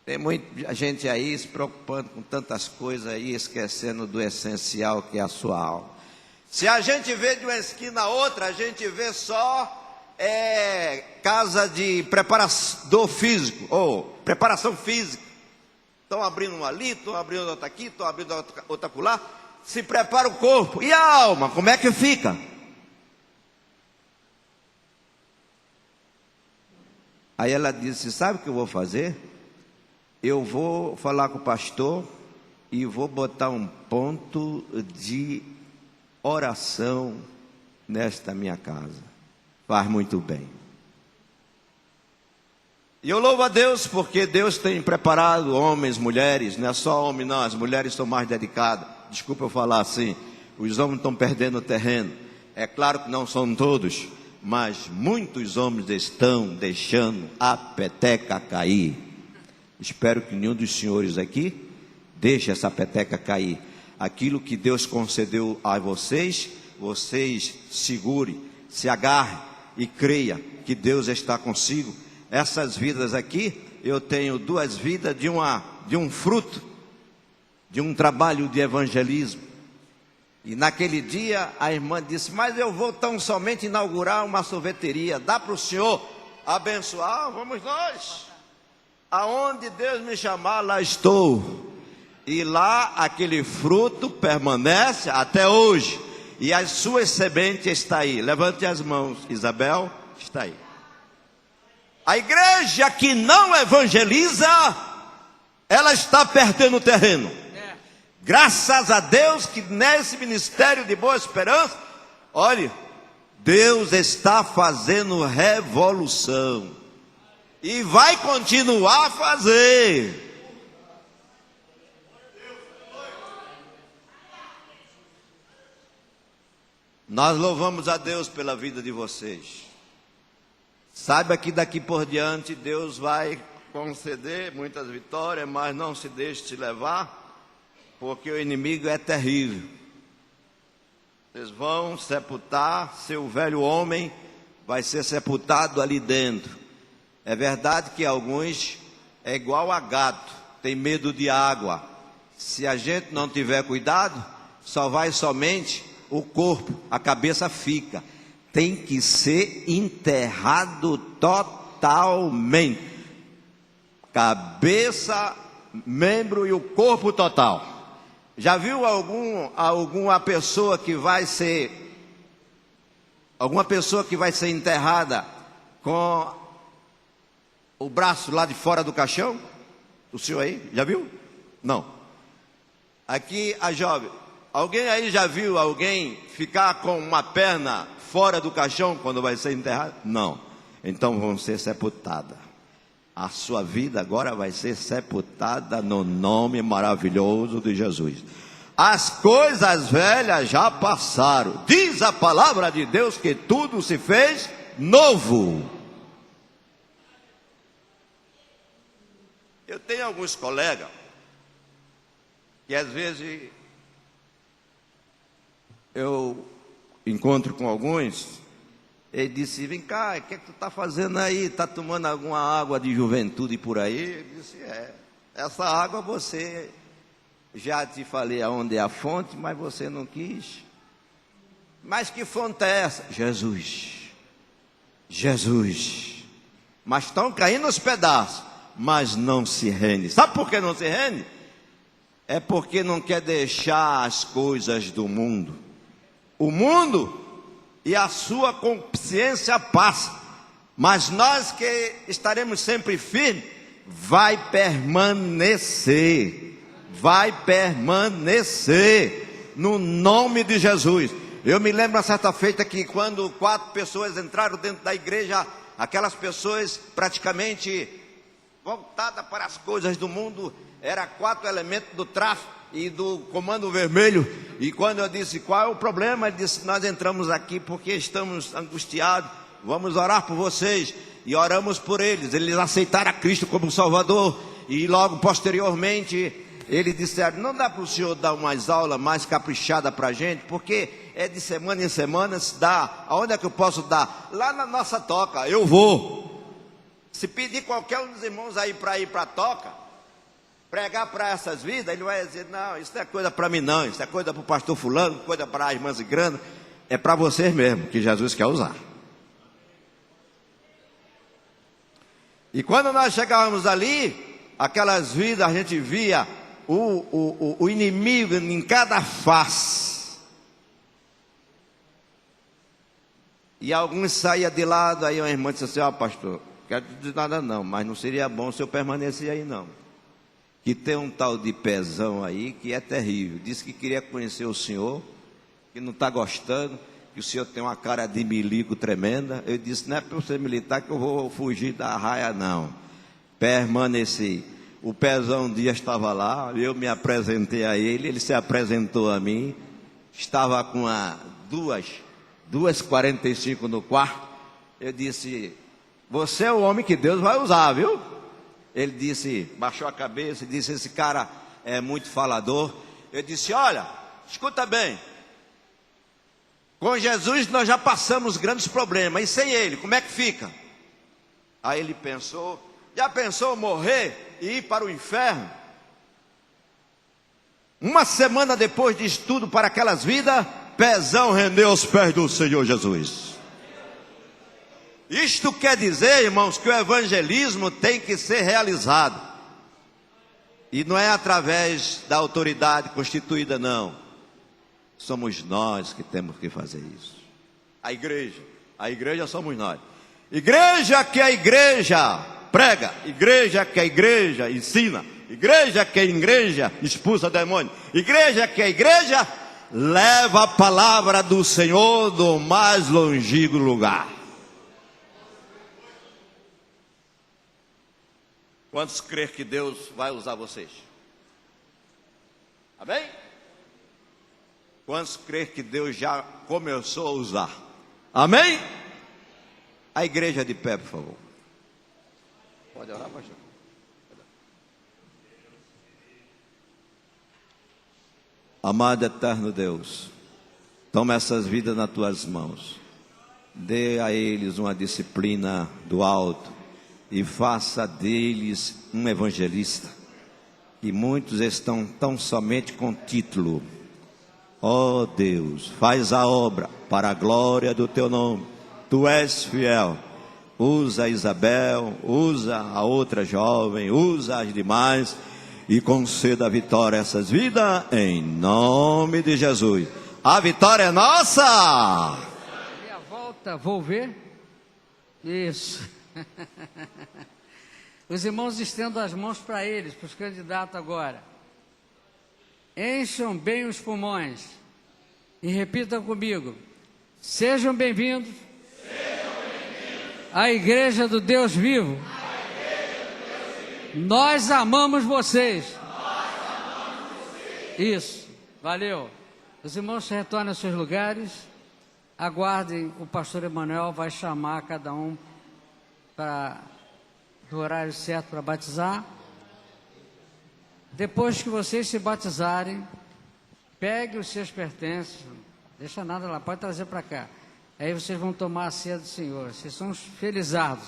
Tem muita gente aí se preocupando com tantas coisas aí, esquecendo do essencial que é a sua alma. Se a gente vê de uma esquina a outra, a gente vê só casa de preparador físico, ou preparação física. Estão abrindo uma ali, estão abrindo outra aqui, estão abrindo outra acolá. Se prepara o corpo. E a alma, como é que fica? Aí ela disse, sabe o que eu vou fazer? Eu vou falar com o pastor e vou botar um ponto de oração nesta minha casa. Faz muito bem. E eu louvo a Deus porque Deus tem preparado homens, mulheres, não é só homem não, as mulheres estão mais dedicadas. Desculpa eu falar assim, os homens estão perdendo terreno. É claro que não são todos, mas muitos homens estão deixando a peteca cair. Espero que nenhum dos senhores aqui deixe essa peteca cair. Aquilo que Deus concedeu a vocês, vocês segurem, se agarrem e creia que Deus está consigo. Essas vidas aqui, eu tenho 2 vidas de um fruto, de um trabalho de evangelismo. E naquele dia a irmã disse, mas eu vou tão somente inaugurar uma sorveteria, dá para o senhor abençoar? Vamos nós. Aonde Deus me chamar, lá estou. E lá aquele fruto permanece até hoje. E as suas sementes estão aí. Levante as mãos, Isabel, está aí. A igreja que não evangeliza, ela está perdendo terreno. Graças a Deus que nesse ministério de Boa Esperança, olhe, Deus está fazendo revolução. E vai continuar a fazer. Nós louvamos a Deus pela vida de vocês. Saiba que daqui por diante Deus vai conceder muitas vitórias, mas não se deixe te levar, porque o inimigo é terrível. Vocês vão sepultar, seu velho homem vai ser sepultado ali dentro. É verdade que alguns é igual a gato, tem medo de água. Se a gente não tiver cuidado, só vai somente o corpo, a cabeça fica. Tem que ser enterrado totalmente. Cabeça, membro e o corpo total. Já viu alguma pessoa que vai ser enterrada com o braço lá de fora do caixão? O senhor aí, já viu? Não. Aqui a jovem. Alguém aí já viu alguém ficar com uma perna fora do caixão quando vai ser enterrado? Não. Então vão ser sepultadas. A sua vida agora vai ser sepultada no nome maravilhoso de Jesus. As coisas velhas já passaram. Diz a palavra de Deus que tudo se fez novo. Eu tenho alguns colegas que às vezes eu encontro com alguns. Ele disse, vem cá, o que é que tu está fazendo aí? Está tomando alguma água de juventude por aí? Eu disse, essa água você, já te falei aonde é a fonte, mas você não quis. Mas que fonte é essa? Jesus. Jesus. Mas estão caindo os pedaços, mas não se rende. Sabe por que não se rende? É porque não quer deixar as coisas do mundo. O mundo e a sua consciência passa, mas nós que estaremos sempre firmes, vai permanecer, no nome de Jesus. Eu me lembro uma certa feita que quando 4 pessoas entraram dentro da igreja, aquelas pessoas praticamente voltadas para as coisas do mundo, eram 4 elementos do tráfico e do comando vermelho. E quando eu disse, qual é o problema? Ele disse, nós entramos aqui porque estamos angustiados, vamos orar por vocês. E oramos por eles, eles aceitaram a Cristo como Salvador. E logo posteriormente, eles disseram, não dá para o senhor dar umas aulas mais caprichadas para a gente, porque é de semana em semana, se dá. Aonde é que eu posso dar? Lá na nossa toca, eu vou. Se pedir qualquer um dos irmãos aí para ir para a toca, pregar para essas vidas, ele vai dizer, não, isso não é coisa para mim não, isso é coisa para o pastor fulano, coisa para as irmãs grandes, é para vocês mesmo, que Jesus quer usar. E quando nós chegávamos ali, aquelas vidas, a gente via o inimigo em cada face. E alguns saíam de lado, aí uma irmã disse assim, ó pastor, não quero te dizer nada não, mas não seria bom se eu permanecer aí não. Que tem um tal de Pezão aí que é terrível. Disse que queria conhecer o senhor, que não está gostando, que o senhor tem uma cara de milico tremenda. Eu disse, não é para você militar que eu vou fugir da raia não. Permaneci. O Pezão um dia estava lá, eu me apresentei a ele, ele se apresentou a mim. Estava com 2h45 no quarto. Eu disse, você é o homem que Deus vai usar, viu? Ele disse, baixou a cabeça e disse, esse cara é muito falador. Eu disse, olha, escuta bem, com Jesus nós já passamos grandes problemas, e sem ele, como é que fica? Aí ele pensou, já pensou morrer e ir para o inferno? Uma semana depois de estudo para aquelas vidas, Pezão rendeu aos pés do Senhor Jesus. Isto quer dizer, irmãos, que o evangelismo tem que ser realizado. E não é através da autoridade constituída, não. Somos nós que temos que fazer isso. A igreja somos nós. Igreja que a igreja prega, igreja que a igreja ensina, igreja que a igreja expulsa demônio, igreja que a igreja leva a palavra do Senhor do mais longínquo lugar. Quantos creem que Deus vai usar vocês? Amém? Quantos creem que Deus já começou a usar? Amém? A igreja de pé, por favor. Pode orar, pastor? Amado eterno Deus, toma essas vidas nas tuas mãos. Dê a eles uma disciplina do alto e faça deles um evangelista. E muitos estão tão somente com título. Ó Deus, faz a obra para a glória do teu nome. Tu és fiel. Usa a Isabel, usa a outra jovem, usa as demais e conceda a vitória a essas vidas em nome de Jesus. A vitória é nossa. E a volta, vou ver. Isso. Os irmãos estendam as mãos para eles, para os candidatos agora. Encham bem os pulmões e repitam comigo: sejam bem-vindos à Igreja do Deus Vivo. Nós amamos vocês. Isso, valeu. Os irmãos retornem aos seus lugares. Aguardem, o pastor Emanuel vai chamar cada um do horário certo para batizar. Depois que vocês se batizarem, pegue os seus pertences, deixa nada lá, pode trazer para cá. Aí vocês vão tomar a ceia do Senhor. Vocês são felizados.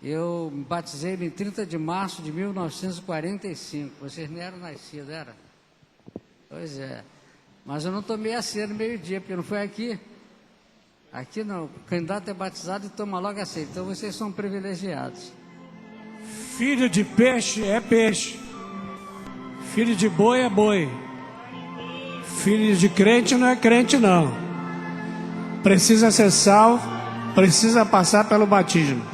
Eu me batizei em 30 de março de 1945. Vocês não eram nascidos, era? Pois é. Mas eu não tomei a ceia no meio-dia, porque não foi aqui. Aqui não, o candidato é batizado e toma logo a ceia. Então vocês são privilegiados. Filho de peixe é peixe. Filho de boi é boi. Filho de crente não é crente não. Precisa ser salvo, precisa passar pelo batismo.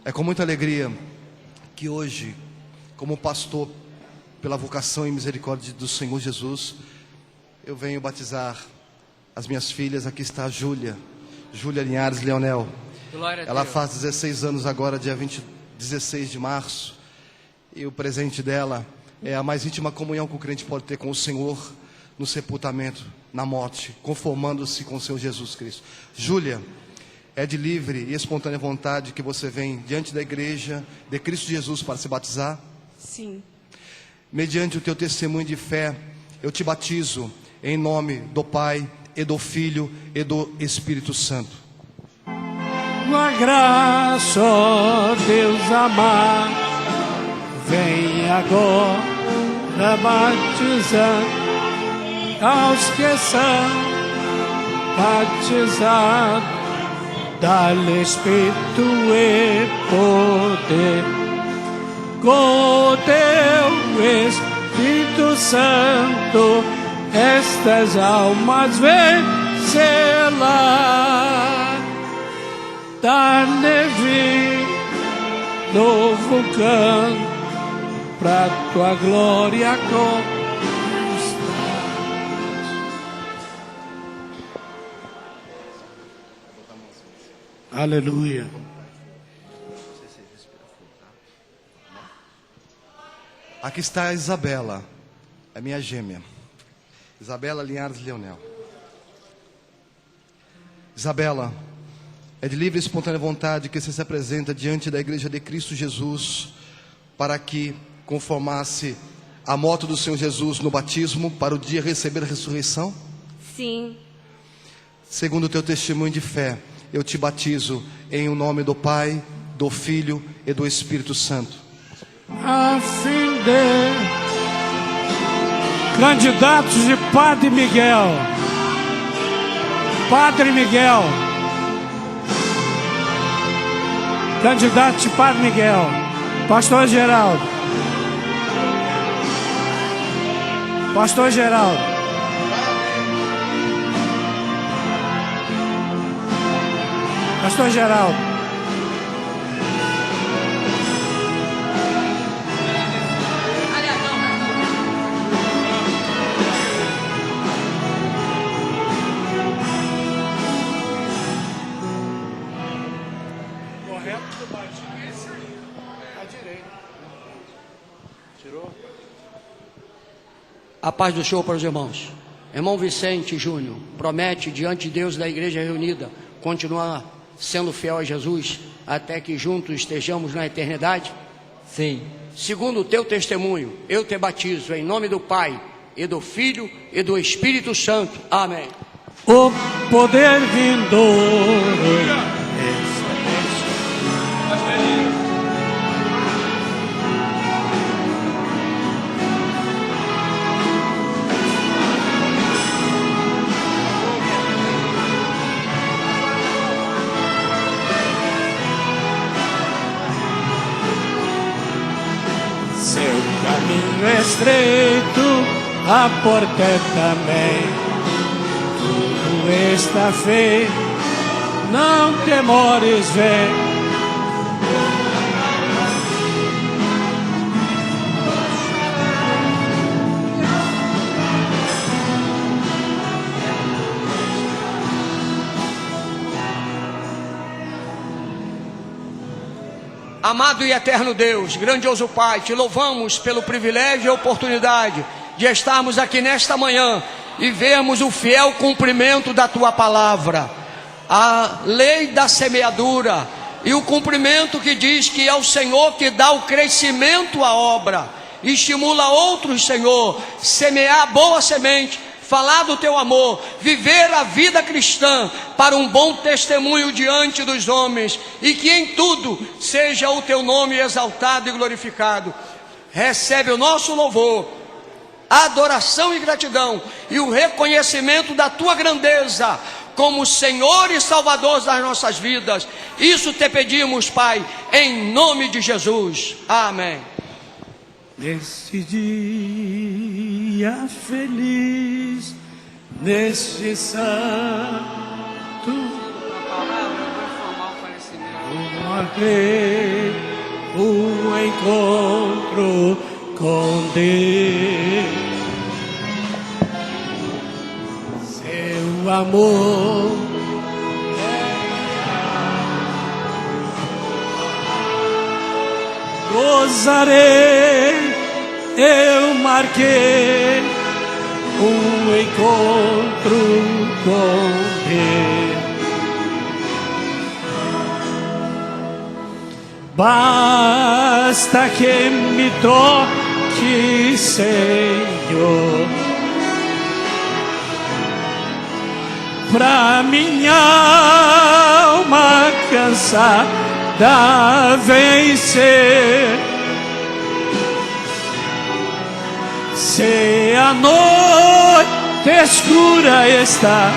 É com muita alegria que hoje, como pastor, pela vocação e misericórdia do Senhor Jesus, eu venho batizar as minhas filhas. Aqui está a Júlia Linhares Leonel. Ela faz 16 anos agora, dia 16 de março. E o presente dela é a mais íntima comunhão que o crente pode ter com o Senhor no sepultamento, na morte, conformando-se com o Senhor Jesus Cristo. Júlia, é de livre e espontânea vontade que você vem diante da igreja de Cristo Jesus para se batizar? Sim. Mediante o teu testemunho de fé, eu te batizo em nome do Pai e do Filho e do Espírito Santo. Tua graça, ó Deus amado, vem agora batizar aos que são batizados, dá-lhe Espírito e poder. Com teu Espírito Santo, estas almas vencerá. Dá-lhe vida, novo canto, pra tua glória conquistar. Aleluia. Aqui está a Isabela, a minha gêmea. Isabela Linhares Leonel. Isabela, é de livre e espontânea vontade que você se apresenta diante da Igreja de Cristo Jesus para que conformasse a moto do Senhor Jesus no batismo para o dia receber a ressurreição? Sim. Segundo o teu testemunho de fé, eu te batizo em o nome do Pai, do Filho e do Espírito Santo. A fim de candidatos de Padre Miguel. Padre Miguel. Candidato de Padre Miguel. Pastor Geraldo. Pastor Geraldo. Pastor Geraldo. A paz do Senhor para os irmãos. Irmão Vicente Júnior, promete diante de Deus e da igreja reunida continuar sendo fiel a Jesus até que juntos estejamos na eternidade? Sim. Segundo o teu testemunho, eu te batizo em nome do Pai, e do Filho, e do Espírito Santo. Amém. O poder vindouro. Seu caminho é estreito, a porta é também. Tudo está feito, não demores, vem. Amado e eterno Deus, grandioso Pai, te louvamos pelo privilégio e oportunidade de estarmos aqui nesta manhã e vermos o fiel cumprimento da tua palavra, a lei da semeadura e o cumprimento que diz que é o Senhor que dá o crescimento à obra, estimula outros, Senhor, semear boa semente, falar do teu amor, viver a vida cristã para um bom testemunho diante dos homens, e que em tudo seja o teu nome exaltado e glorificado. Recebe o nosso louvor, adoração e gratidão, e o reconhecimento da tua grandeza como Senhor e Salvador das nossas vidas. Isso te pedimos, Pai, em nome de Jesus. Amém. Nesse dia feliz, neste santo, o encontro com Deus, seu amor gozarei, eu marquei um encontro com Deus. Basta que me toque, Senhor, pra minha alma cansada vencer. Se a noite escura está,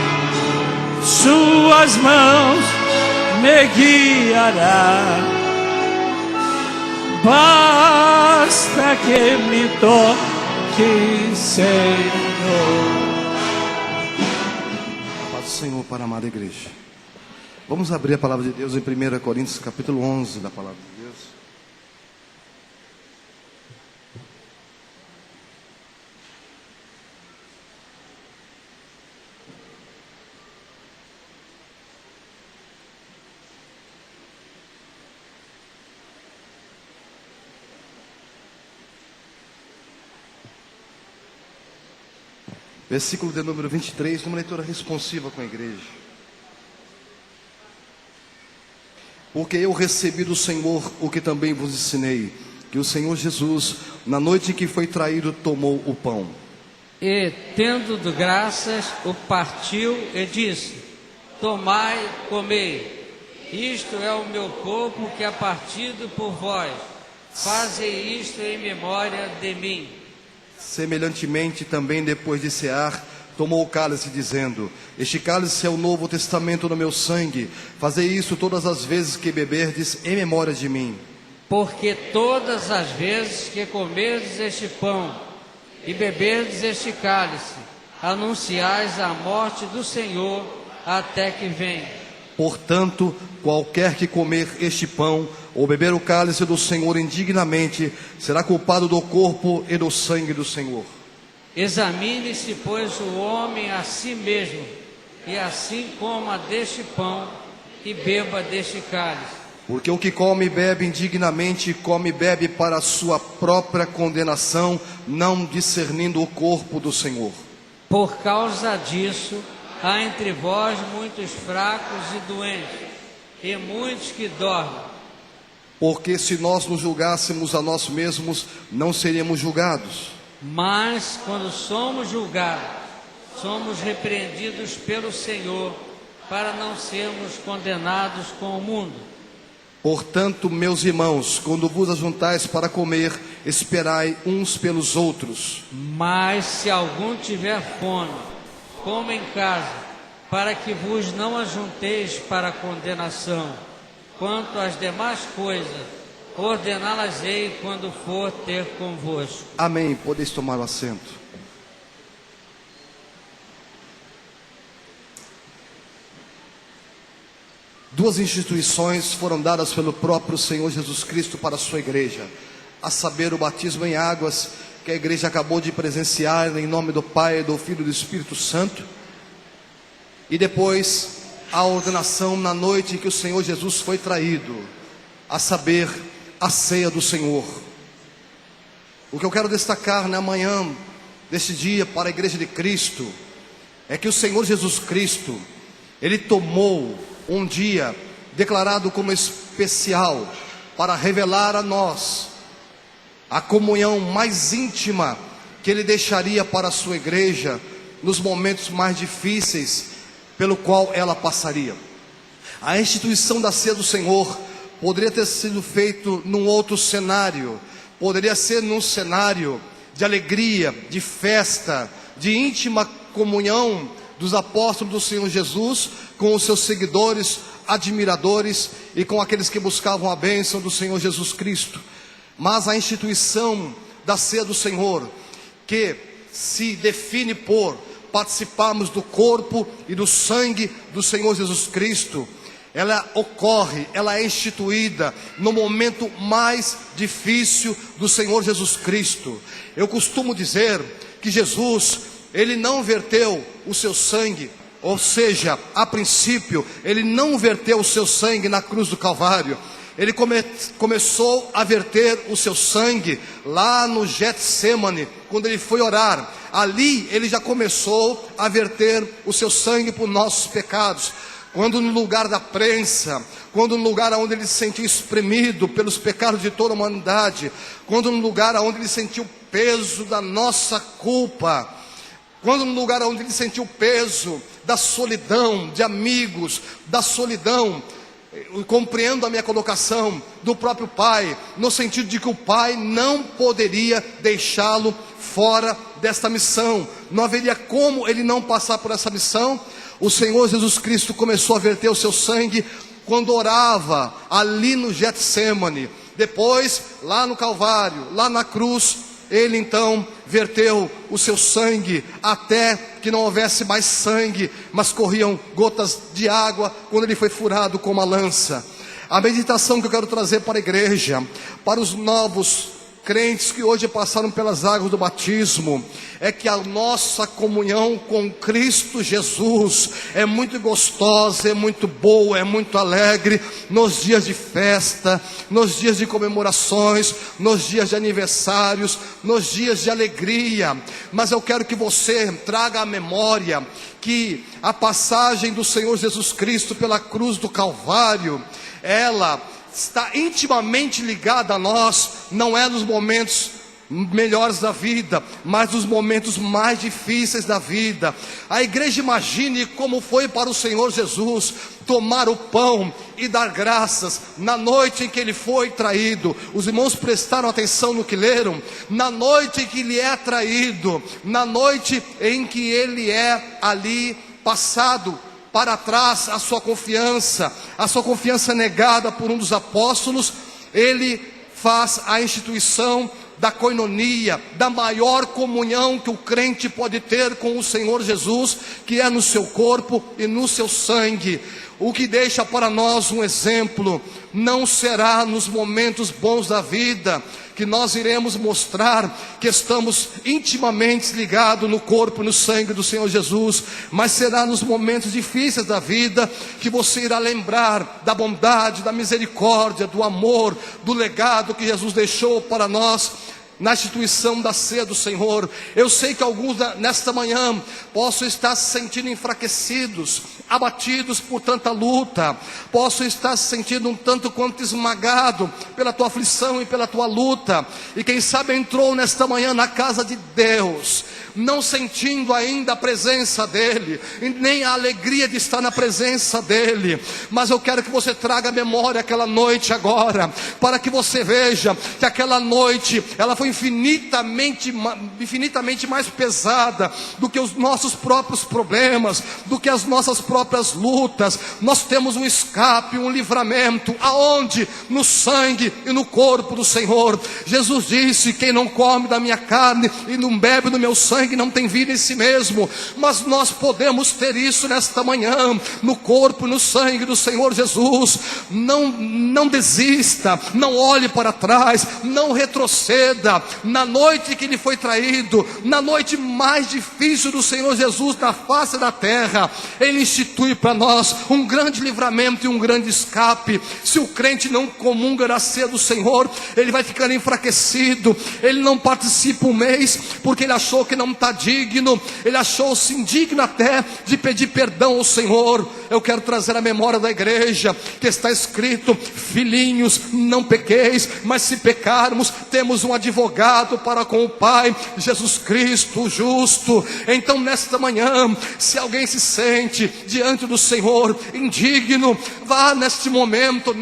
suas mãos me guiará. Basta que me toque, Senhor. Paz do Senhor para a amada igreja. Vamos abrir a palavra de Deus em 1 Coríntios capítulo 11 da palavra de Deus. Versículo de número 23, numa leitura responsiva com a igreja. Porque eu recebi do Senhor o que também vos ensinei, que o Senhor Jesus, na noite em que foi traído, tomou o pão. E, tendo de graças, o partiu e disse: tomai, comei, isto é o meu corpo que é partido por vós, fazei isto em memória de mim. Semelhantemente, também depois de cear, tomou o cálice, dizendo: este cálice é o novo testamento no meu sangue, fazei isso todas as vezes que beberdes em memória de mim. Porque todas as vezes que comerdes este pão e beberdes este cálice, anunciais a morte do Senhor até que venha. Portanto, qualquer que comer este pão ou beber o cálice do Senhor indignamente, será culpado do corpo e do sangue do Senhor. Examine-se, pois, o homem a si mesmo, e assim coma deste pão e beba deste cálice. Porque o que come e bebe indignamente, come e bebe para a sua própria condenação, não discernindo o corpo do Senhor. Por causa disso, há entre vós muitos fracos e doentes, e muitos que dormem. Porque se nós nos julgássemos a nós mesmos, não seríamos julgados. Mas quando somos julgados, somos repreendidos pelo Senhor, para não sermos condenados com o mundo. Portanto, meus irmãos, quando vos ajuntais para comer, esperai uns pelos outros. Mas se algum tiver fome, coma em casa, para que vos não ajunteis para a condenação. Quanto às demais coisas, ordená-las-ei quando for ter convosco. Amém. Podeis tomar o assento. Duas instituições foram dadas pelo próprio Senhor Jesus Cristo para a sua igreja, a saber, o batismo em águas, que a igreja acabou de presenciar em nome do Pai, do Filho e do Espírito Santo, e depois a ordenação na noite em que o Senhor Jesus foi traído, a saber, a ceia do Senhor. O que eu quero destacar na manhã deste dia para a igreja de Cristo é que o Senhor Jesus Cristo, Ele tomou um dia declarado como especial para revelar a nós a comunhão mais íntima que Ele deixaria para a sua igreja nos momentos mais difíceis pelo qual ela passaria. A instituição da ceia do Senhor poderia ter sido feito num outro cenário, poderia ser num cenário de alegria, de festa, de íntima comunhão dos apóstolos do Senhor Jesus com os seus seguidores, admiradores e com aqueles que buscavam a bênção do Senhor Jesus Cristo. Mas a instituição da ceia do Senhor, que se define por participarmos do corpo e do sangue do Senhor Jesus Cristo, ela ocorre, ela é instituída no momento mais difícil do Senhor Jesus Cristo. Eu costumo dizer que Jesus, Ele não verteu o seu sangue, ou seja, a princípio, Ele não verteu o seu sangue na cruz do Calvário. Ele começou a verter o seu sangue lá no Getsêmani, quando Ele foi orar. Ali Ele já começou a verter o seu sangue por nossos pecados. Quando no lugar da prensa, quando no lugar onde Ele se sentiu espremido pelos pecados de toda a humanidade, quando no lugar onde Ele sentiu o peso da nossa culpa, quando no lugar onde ele sentiu o peso da solidão, de amigos, da solidão, eu compreendo a minha colocação do próprio pai, no sentido de que o pai não poderia deixá-lo fora desta missão, não haveria como ele não passar por essa missão. O Senhor Jesus Cristo começou a verter o seu sangue quando orava ali no Getsemane, depois lá no Calvário, lá na cruz, ele então verteu o seu sangue até que não houvesse mais sangue, mas corriam gotas de água quando ele foi furado com uma lança. A meditação que eu quero trazer para a igreja, para os novos crentes que hoje passaram pelas águas do batismo, é que a nossa comunhão com Cristo Jesus é muito gostosa, é muito boa, é muito alegre, nos dias de festa, nos dias de comemorações, nos dias de aniversários, nos dias de alegria. Mas eu quero que você traga à memória que a passagem do Senhor Jesus Cristo pela cruz do Calvário, ela está intimamente ligada a nós, não é nos momentos melhores da vida, mas nos momentos mais difíceis da vida. A igreja imagine como foi para o Senhor Jesus tomar o pão e dar graças na noite em que ele foi traído. Os irmãos prestaram atenção no que leram? Na noite em que ele é traído, na noite em que ele é ali passado para trás a sua confiança negada por um dos apóstolos, ele faz a instituição da coinonia, da maior comunhão que o crente pode ter com o Senhor Jesus, que é no seu corpo e no seu sangue. O que deixa para nós um exemplo. Não será nos momentos bons da vida que nós iremos mostrar que estamos intimamente ligados no corpo e no sangue do Senhor Jesus, mas será nos momentos difíceis da vida que você irá lembrar da bondade, da misericórdia, do amor, do legado que Jesus deixou para nós na instituição da ceia do Senhor. Eu sei que alguns nesta manhã possam estar se sentindo enfraquecidos, abatidos por tanta luta, possam estar se sentindo um tanto quanto esmagado pela tua aflição e pela tua luta, e quem sabe entrou nesta manhã na casa de Deus, não sentindo ainda a presença dEle, nem a alegria de estar na presença dEle, mas eu quero que você traga à memória aquela noite agora, para que você veja que aquela noite, ela foi infinitamente mais pesada do que os nossos próprios problemas, do que as nossas próprias lutas. Nós temos um escape, um livramento, aonde? No sangue e no corpo do Senhor. Jesus disse: quem não come da minha carne e não bebe do meu sangue não tem vida em si mesmo. Mas nós podemos ter isso nesta manhã, no corpo e no sangue do Senhor Jesus. Não desista, não olhe para trás, não retroceda. Na noite que ele foi traído, na noite mais difícil do Senhor Jesus na face da terra, ele institui para nós um grande livramento e um grande escape. Se o crente não comunga da ceia do Senhor, ele vai ficar enfraquecido, ele não participa um mês, porque ele achou que não está digno, ele achou-se indigno até de pedir perdão ao Senhor. Eu quero trazer a memória da igreja, que está escrito: filhinhos, não pequeis, mas se pecarmos, temos um advogado para com o Pai, Jesus Cristo o justo. Então nesta manhã, se alguém se sente diante do Senhor indigno, vá neste momento,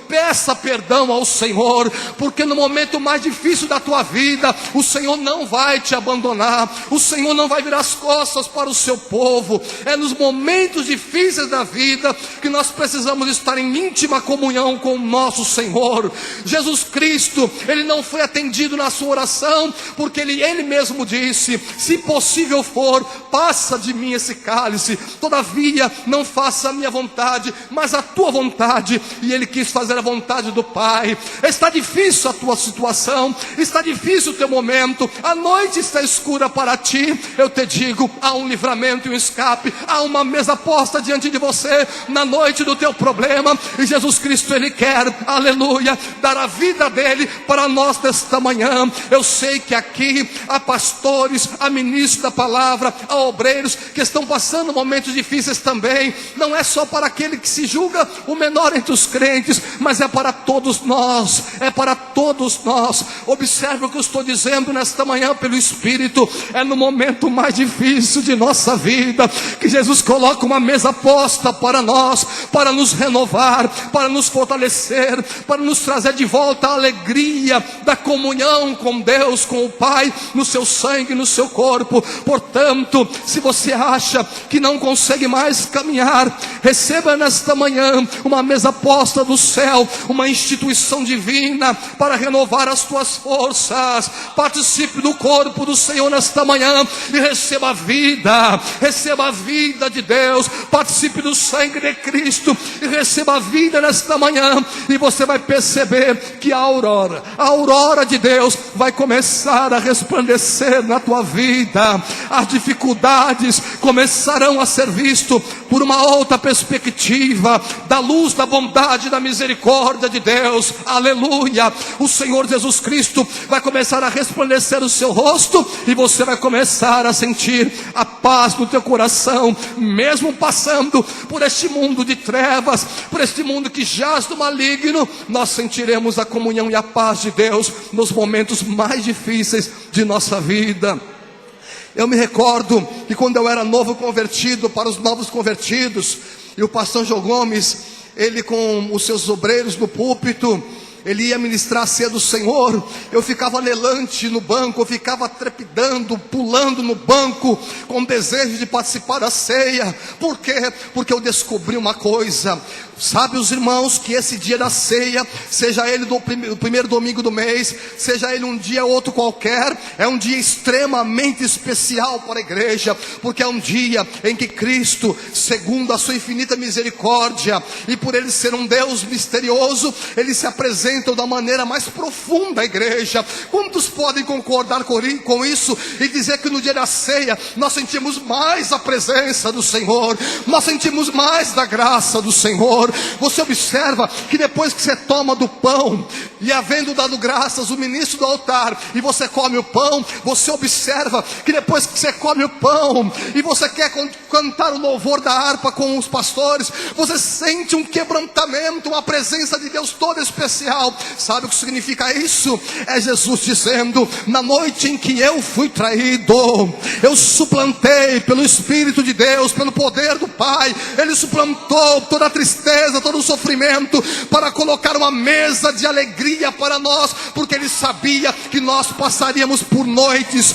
peça perdão ao Senhor, porque no momento mais difícil da tua vida, o Senhor não vai te abandonar, o Senhor não vai virar as costas para o seu povo. É nos momentos difíceis da vida que nós precisamos estar em íntima comunhão com o nosso Senhor. Jesus Cristo, ele não foi atendido na sua oração, porque ele mesmo disse: se possível for, passa de mim esse cálice, todavia não faça a minha vontade, mas a tua vontade. E ele quis fazer a vontade do Pai. Está difícil a tua situação, está difícil o teu momento, a noite está escura para ti. Eu te digo, há um livramento e um escape, há uma mesa posta diante de você na noite do teu problema, e Jesus Cristo, ele quer, aleluia, dar a vida dele para nós nesta manhã. Eu sei que aqui há pastores, há ministros da palavra, há obreiros que estão passando momentos difíceis também. Não é só para aquele que se julga o menor entre os crentes, mas é para todos nós, é para todos nós. Observe o que eu estou dizendo nesta manhã pelo Espírito Espírito. É no momento mais difícil de nossa vida que Jesus coloca uma mesa posta para nós, para nos renovar, para nos fortalecer, para nos trazer de volta a alegria da comunhão com Deus, com o Pai, no seu sangue, no seu corpo. Portanto, se você acha que não consegue mais caminhar, receba nesta manhã uma mesa posta do céu, uma instituição divina para renovar as tuas forças. Participe do corpo do Senhor nesta manhã e receba a vida de Deus. Participe do sangue de Cristo e receba a vida nesta manhã, e você vai perceber que a aurora de Deus vai começar a resplandecer na tua vida. As dificuldades começarão a ser vistas por uma outra perspectiva, da luz, da bondade, da misericórdia de Deus. Aleluia! O Senhor Jesus Cristo vai começar a resplandecer o seu rosto, e você vai começar a sentir a paz no teu coração, mesmo passando por este mundo de trevas, por este mundo que jaz do maligno. Nós sentiremos a comunhão e a paz de Deus nos momentos mais difíceis de nossa vida. Eu me recordo que quando eu era novo convertido, para os novos convertidos, e o pastor João Gomes, ele com os seus obreiros no púlpito, ele ia ministrar a ceia do Senhor, eu ficava anelante no banco, eu ficava trepidando, pulando no banco, com desejo de participar da ceia. Por quê? Porque eu descobri uma coisa. Sabe, os irmãos, que esse dia da ceia, seja ele do primeiro domingo do mês, seja ele um dia ou outro qualquer, é um dia extremamente especial para a igreja, porque é um dia em que Cristo, segundo a sua infinita misericórdia, e por ele ser um Deus misterioso, ele se apresenta da maneira mais profunda à igreja. Quantos podem concordar com isso e dizer que no dia da ceia nós sentimos mais a presença do Senhor, nós sentimos mais da graça do Senhor? Você observa que depois que você toma do pão, e havendo dado graças o ministro do altar, e você come o pão, você observa que depois que você come o pão, e você quer cantar o louvor da harpa com os pastores, você sente um quebrantamento, uma presença de Deus toda especial. Sabe o que significa isso? É Jesus dizendo: na noite em que eu fui traído, eu suplantei pelo Espírito de Deus, pelo poder do Pai, ele suplantou toda a tristeza, todo o sofrimento, para colocar uma mesa de alegria para nós, porque ele sabia que nós passaríamos por noites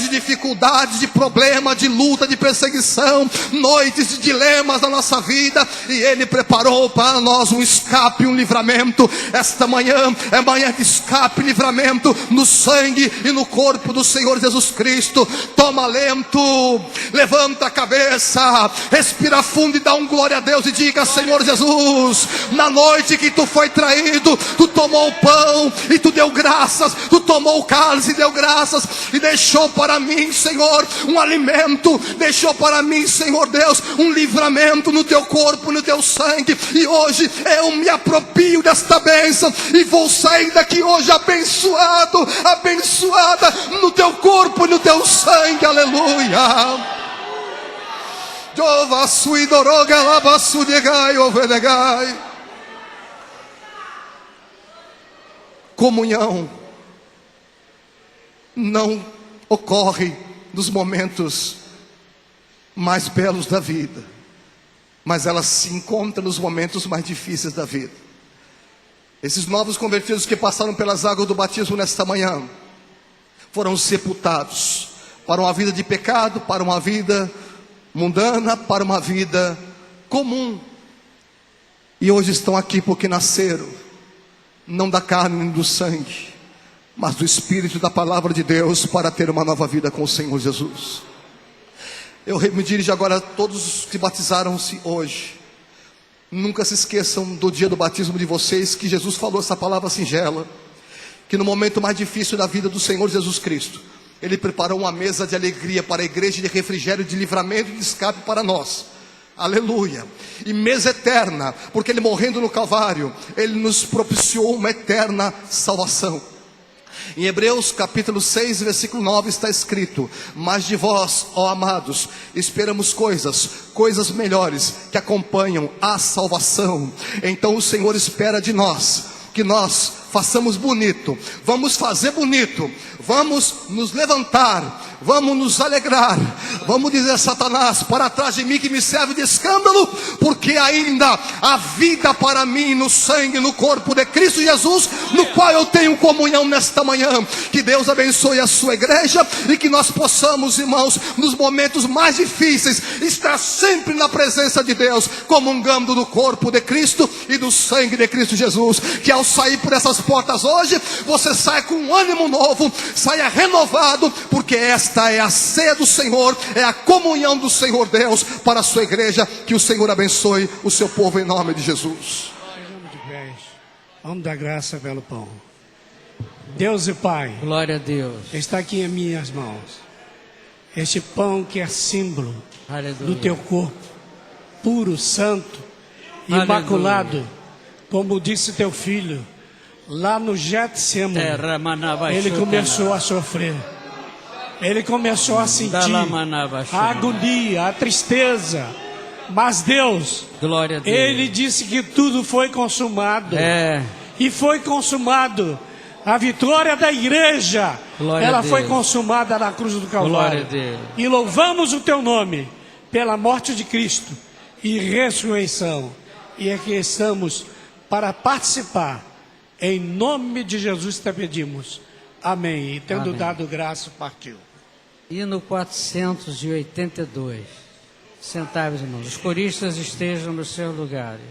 de dificuldade, de problema, de luta, de perseguição, noites de dilemas na nossa vida, e ele preparou para nós um escape, um livramento. Esta manhã é manhã de escape e livramento no sangue e no corpo do Senhor Jesus Cristo. Toma alento, levanta a cabeça, respira fundo e dá um glória a Deus e diga: Senhor Jesus, na noite que tu foi traído, tu tomou o pão e tu deu graças, tu tomou o cálice e deu graças, e deixou para mim, Senhor, um alimento, deixou para mim, Senhor Deus, um livramento no teu corpo, no teu sangue, e hoje eu me aproprio desta bênção, e vou sair daqui hoje abençoado, abençoada no teu corpo e no teu sangue. Aleluia. Comunhão não ocorre nos momentos mais belos da vida, mas ela se encontra nos momentos mais difíceis da vida. Esses novos convertidos que passaram pelas águas do batismo nesta manhã foram sepultados para uma vida de pecado, para uma vida mundana, para uma vida comum, e hoje estão aqui porque nasceram não da carne nem do sangue, mas do Espírito, da palavra de Deus, para ter uma nova vida com o Senhor Jesus. Eu me dirijo agora a todos os que batizaram-se hoje. Nunca se esqueçam do dia do batismo de vocês, que Jesus falou essa palavra singela, que no momento mais difícil da vida do Senhor Jesus Cristo, Ele preparou uma mesa de alegria para a igreja, de refrigério, de livramento e de escape para nós. Aleluia. E mesa eterna, porque Ele morrendo no Calvário, Ele nos propiciou uma eterna salvação. Em Hebreus capítulo 6, versículo 9 está escrito: mas de vós, ó amados, esperamos coisas melhores, que acompanham a salvação. Então o Senhor espera de nós que nós façamos bonito, vamos fazer bonito, vamos nos levantar, vamos nos alegrar, vamos dizer: Satanás, para trás de mim que me serve de escândalo, porque ainda há vida para mim no sangue, no corpo de Cristo Jesus, no qual eu tenho comunhão nesta manhã. Que Deus abençoe a sua igreja e que nós possamos, irmãos, nos momentos mais difíceis, estar sempre na presença de Deus, comungando do corpo de Cristo e do sangue de Cristo Jesus. Que ao sair por essas portas hoje, você saia com um ânimo novo, saia renovado, porque esta é a ceia do Senhor, é a comunhão do Senhor Deus para a sua igreja. Que o Senhor abençoe o seu povo em nome de Jesus. Vamos de pés. Vamos dar graça pelo pão. Deus e Pai, Glória a Deus. está aqui em minhas mãos este pão que é símbolo Aleluia. do teu corpo, puro, santo, Aleluia. imaculado, como disse teu filho, lá no Getsemane. Terra manava Ele chuta, começou a sofrer, ele começou a sentir Dala manava a chuta. agonia, a tristeza, mas Deus, Glória a Deus. Ele disse que tudo foi consumado, e foi consumado. A vitória da igreja, Glória ela a Deus. foi consumada na cruz do Calvário. Glória a Deus. E louvamos o teu nome pela morte de Cristo e ressurreição. E aqui estamos para participar. Em nome de Jesus te pedimos. Amém. E tendo Amém. dado graça, partiu. Hino 482. Sentai-vos, irmãos. Os coristas estejam nos seus lugares.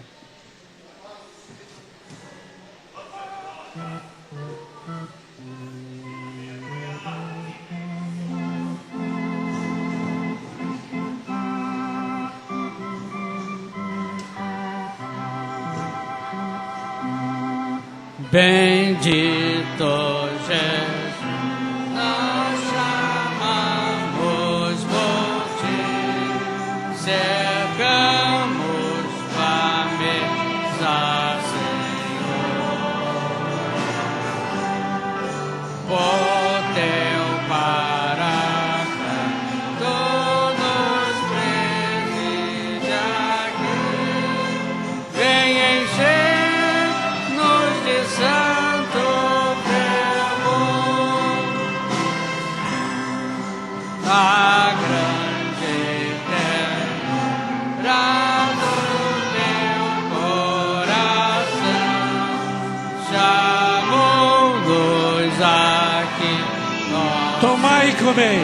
Bendito Jesus, nós chamamos por ti, cercamos a mesa, Senhor, por teu paráclito nos preside aqui, vem encher-nos de santo fervor, a grande terra do teu coração, chamou-nos aqui. Tomai e comei.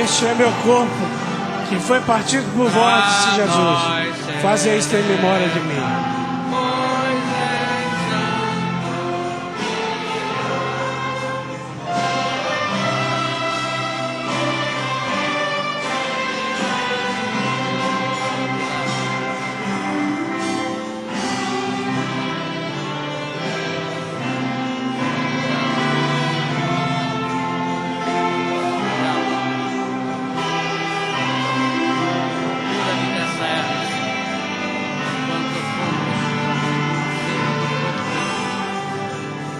Este é meu corpo, que foi partido por vós, disse Jesus. Fazei isto em memória de mim. Pura vida serve, quanto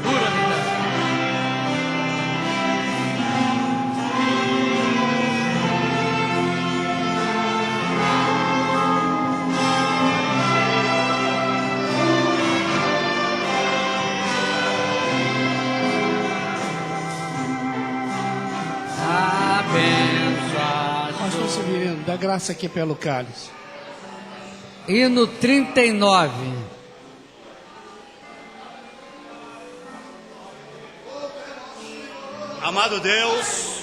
pura vida. Pastor Severino, dá graça aqui pelo cálice. Hino 39. Amado Deus,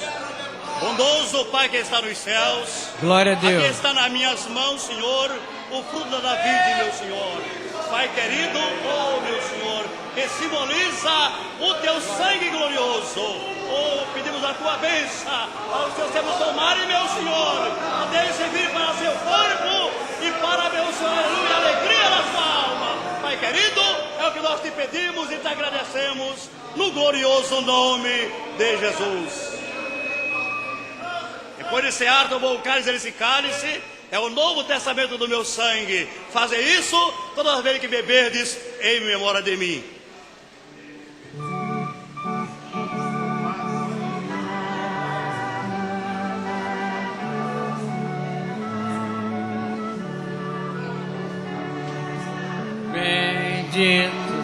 bondoso Pai que está nos céus, Glória a Deus. aqui está nas minhas mãos, Senhor, o fruto da vida, meu Senhor. Pai querido, oh meu Senhor, que simboliza o teu sangue glorioso. Oh, pedimos a tua bênção para os teus servos tomarem, meu Senhor, poderem servir para seu corpo e para, meu Senhor, aleluia, a alegria da sua alma. Pai querido, é o que nós te pedimos e te agradecemos no glorioso nome de Jesus. Depois de cear, tomou o cálice, esse cálice é o novo testamento do meu sangue. Fazer isso todas as vezes que beberdes em memória de mim. Bendito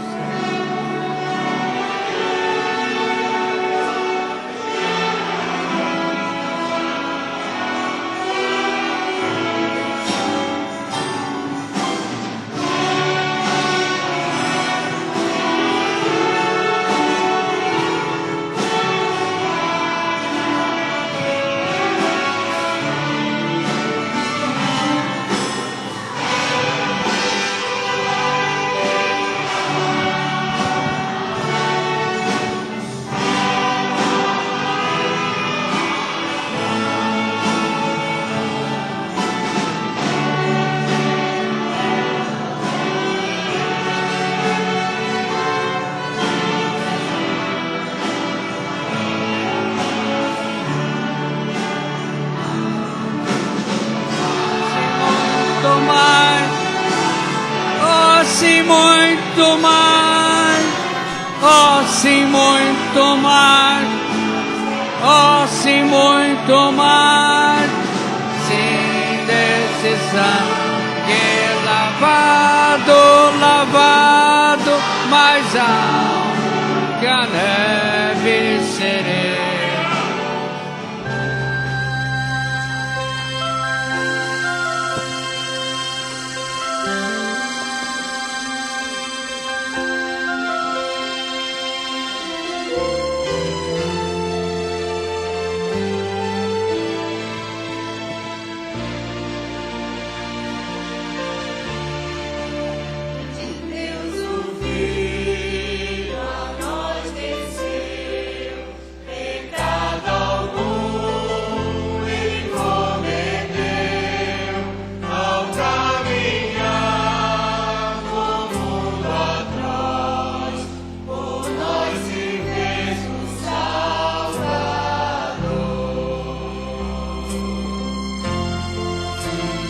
muito mais, oh sim, muito mais, oh sim, muito mais, sim, desse sangue lavado, lavado, mais alto que a neve serena.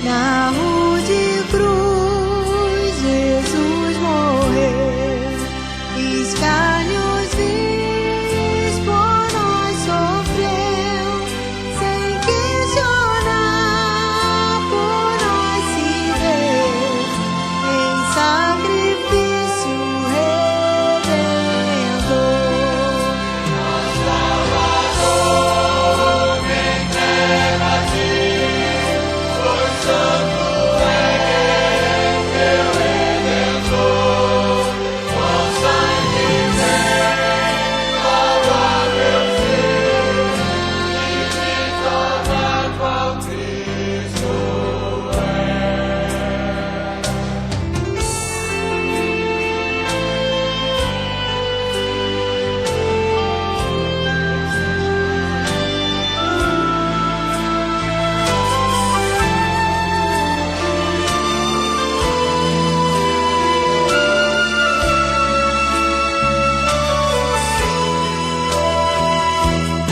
Na rude cruz, Jesus morreu, escárnios vis por nós sofreu, sem questionar por nós se deu, em sacrifício redentor. Salvador, quem leva a ti.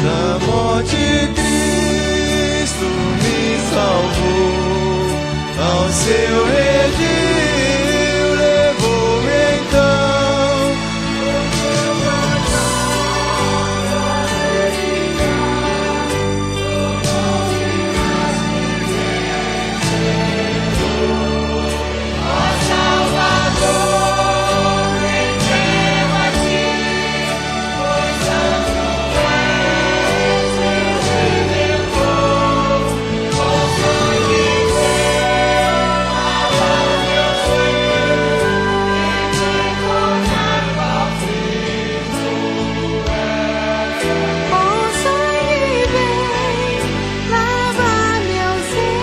Na morte Cristo me salvou, ao seu redil levou-me então. Ó Salvador, rendeu a ti, pois santo és meu Redentor. Com sangue teu lava meu ser, e me tornar qual Cristo é. Com sangue vem lavar meu ser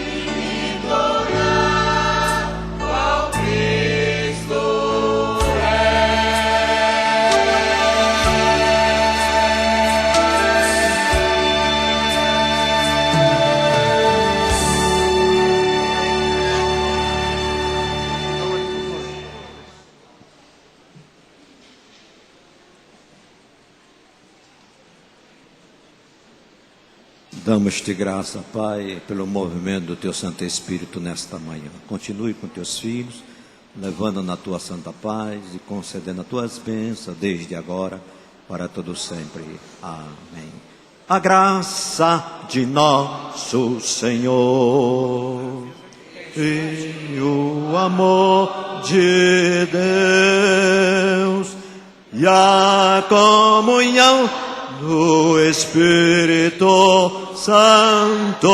E me tornar qual Cristo é. Damos-te graça, Pai, pelo movimento do Teu Santo Espírito nesta manhã. Continue com Teus filhos, levando na Tua santa paz e concedendo as Tuas bênçãos desde agora, para todo sempre. Amém. A graça de nosso Senhor e o amor de Deus e a comunhão do Espírito Santo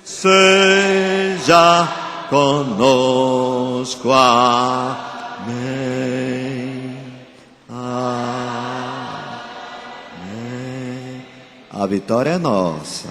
seja conosco. Amém. Amém. A vitória é nossa.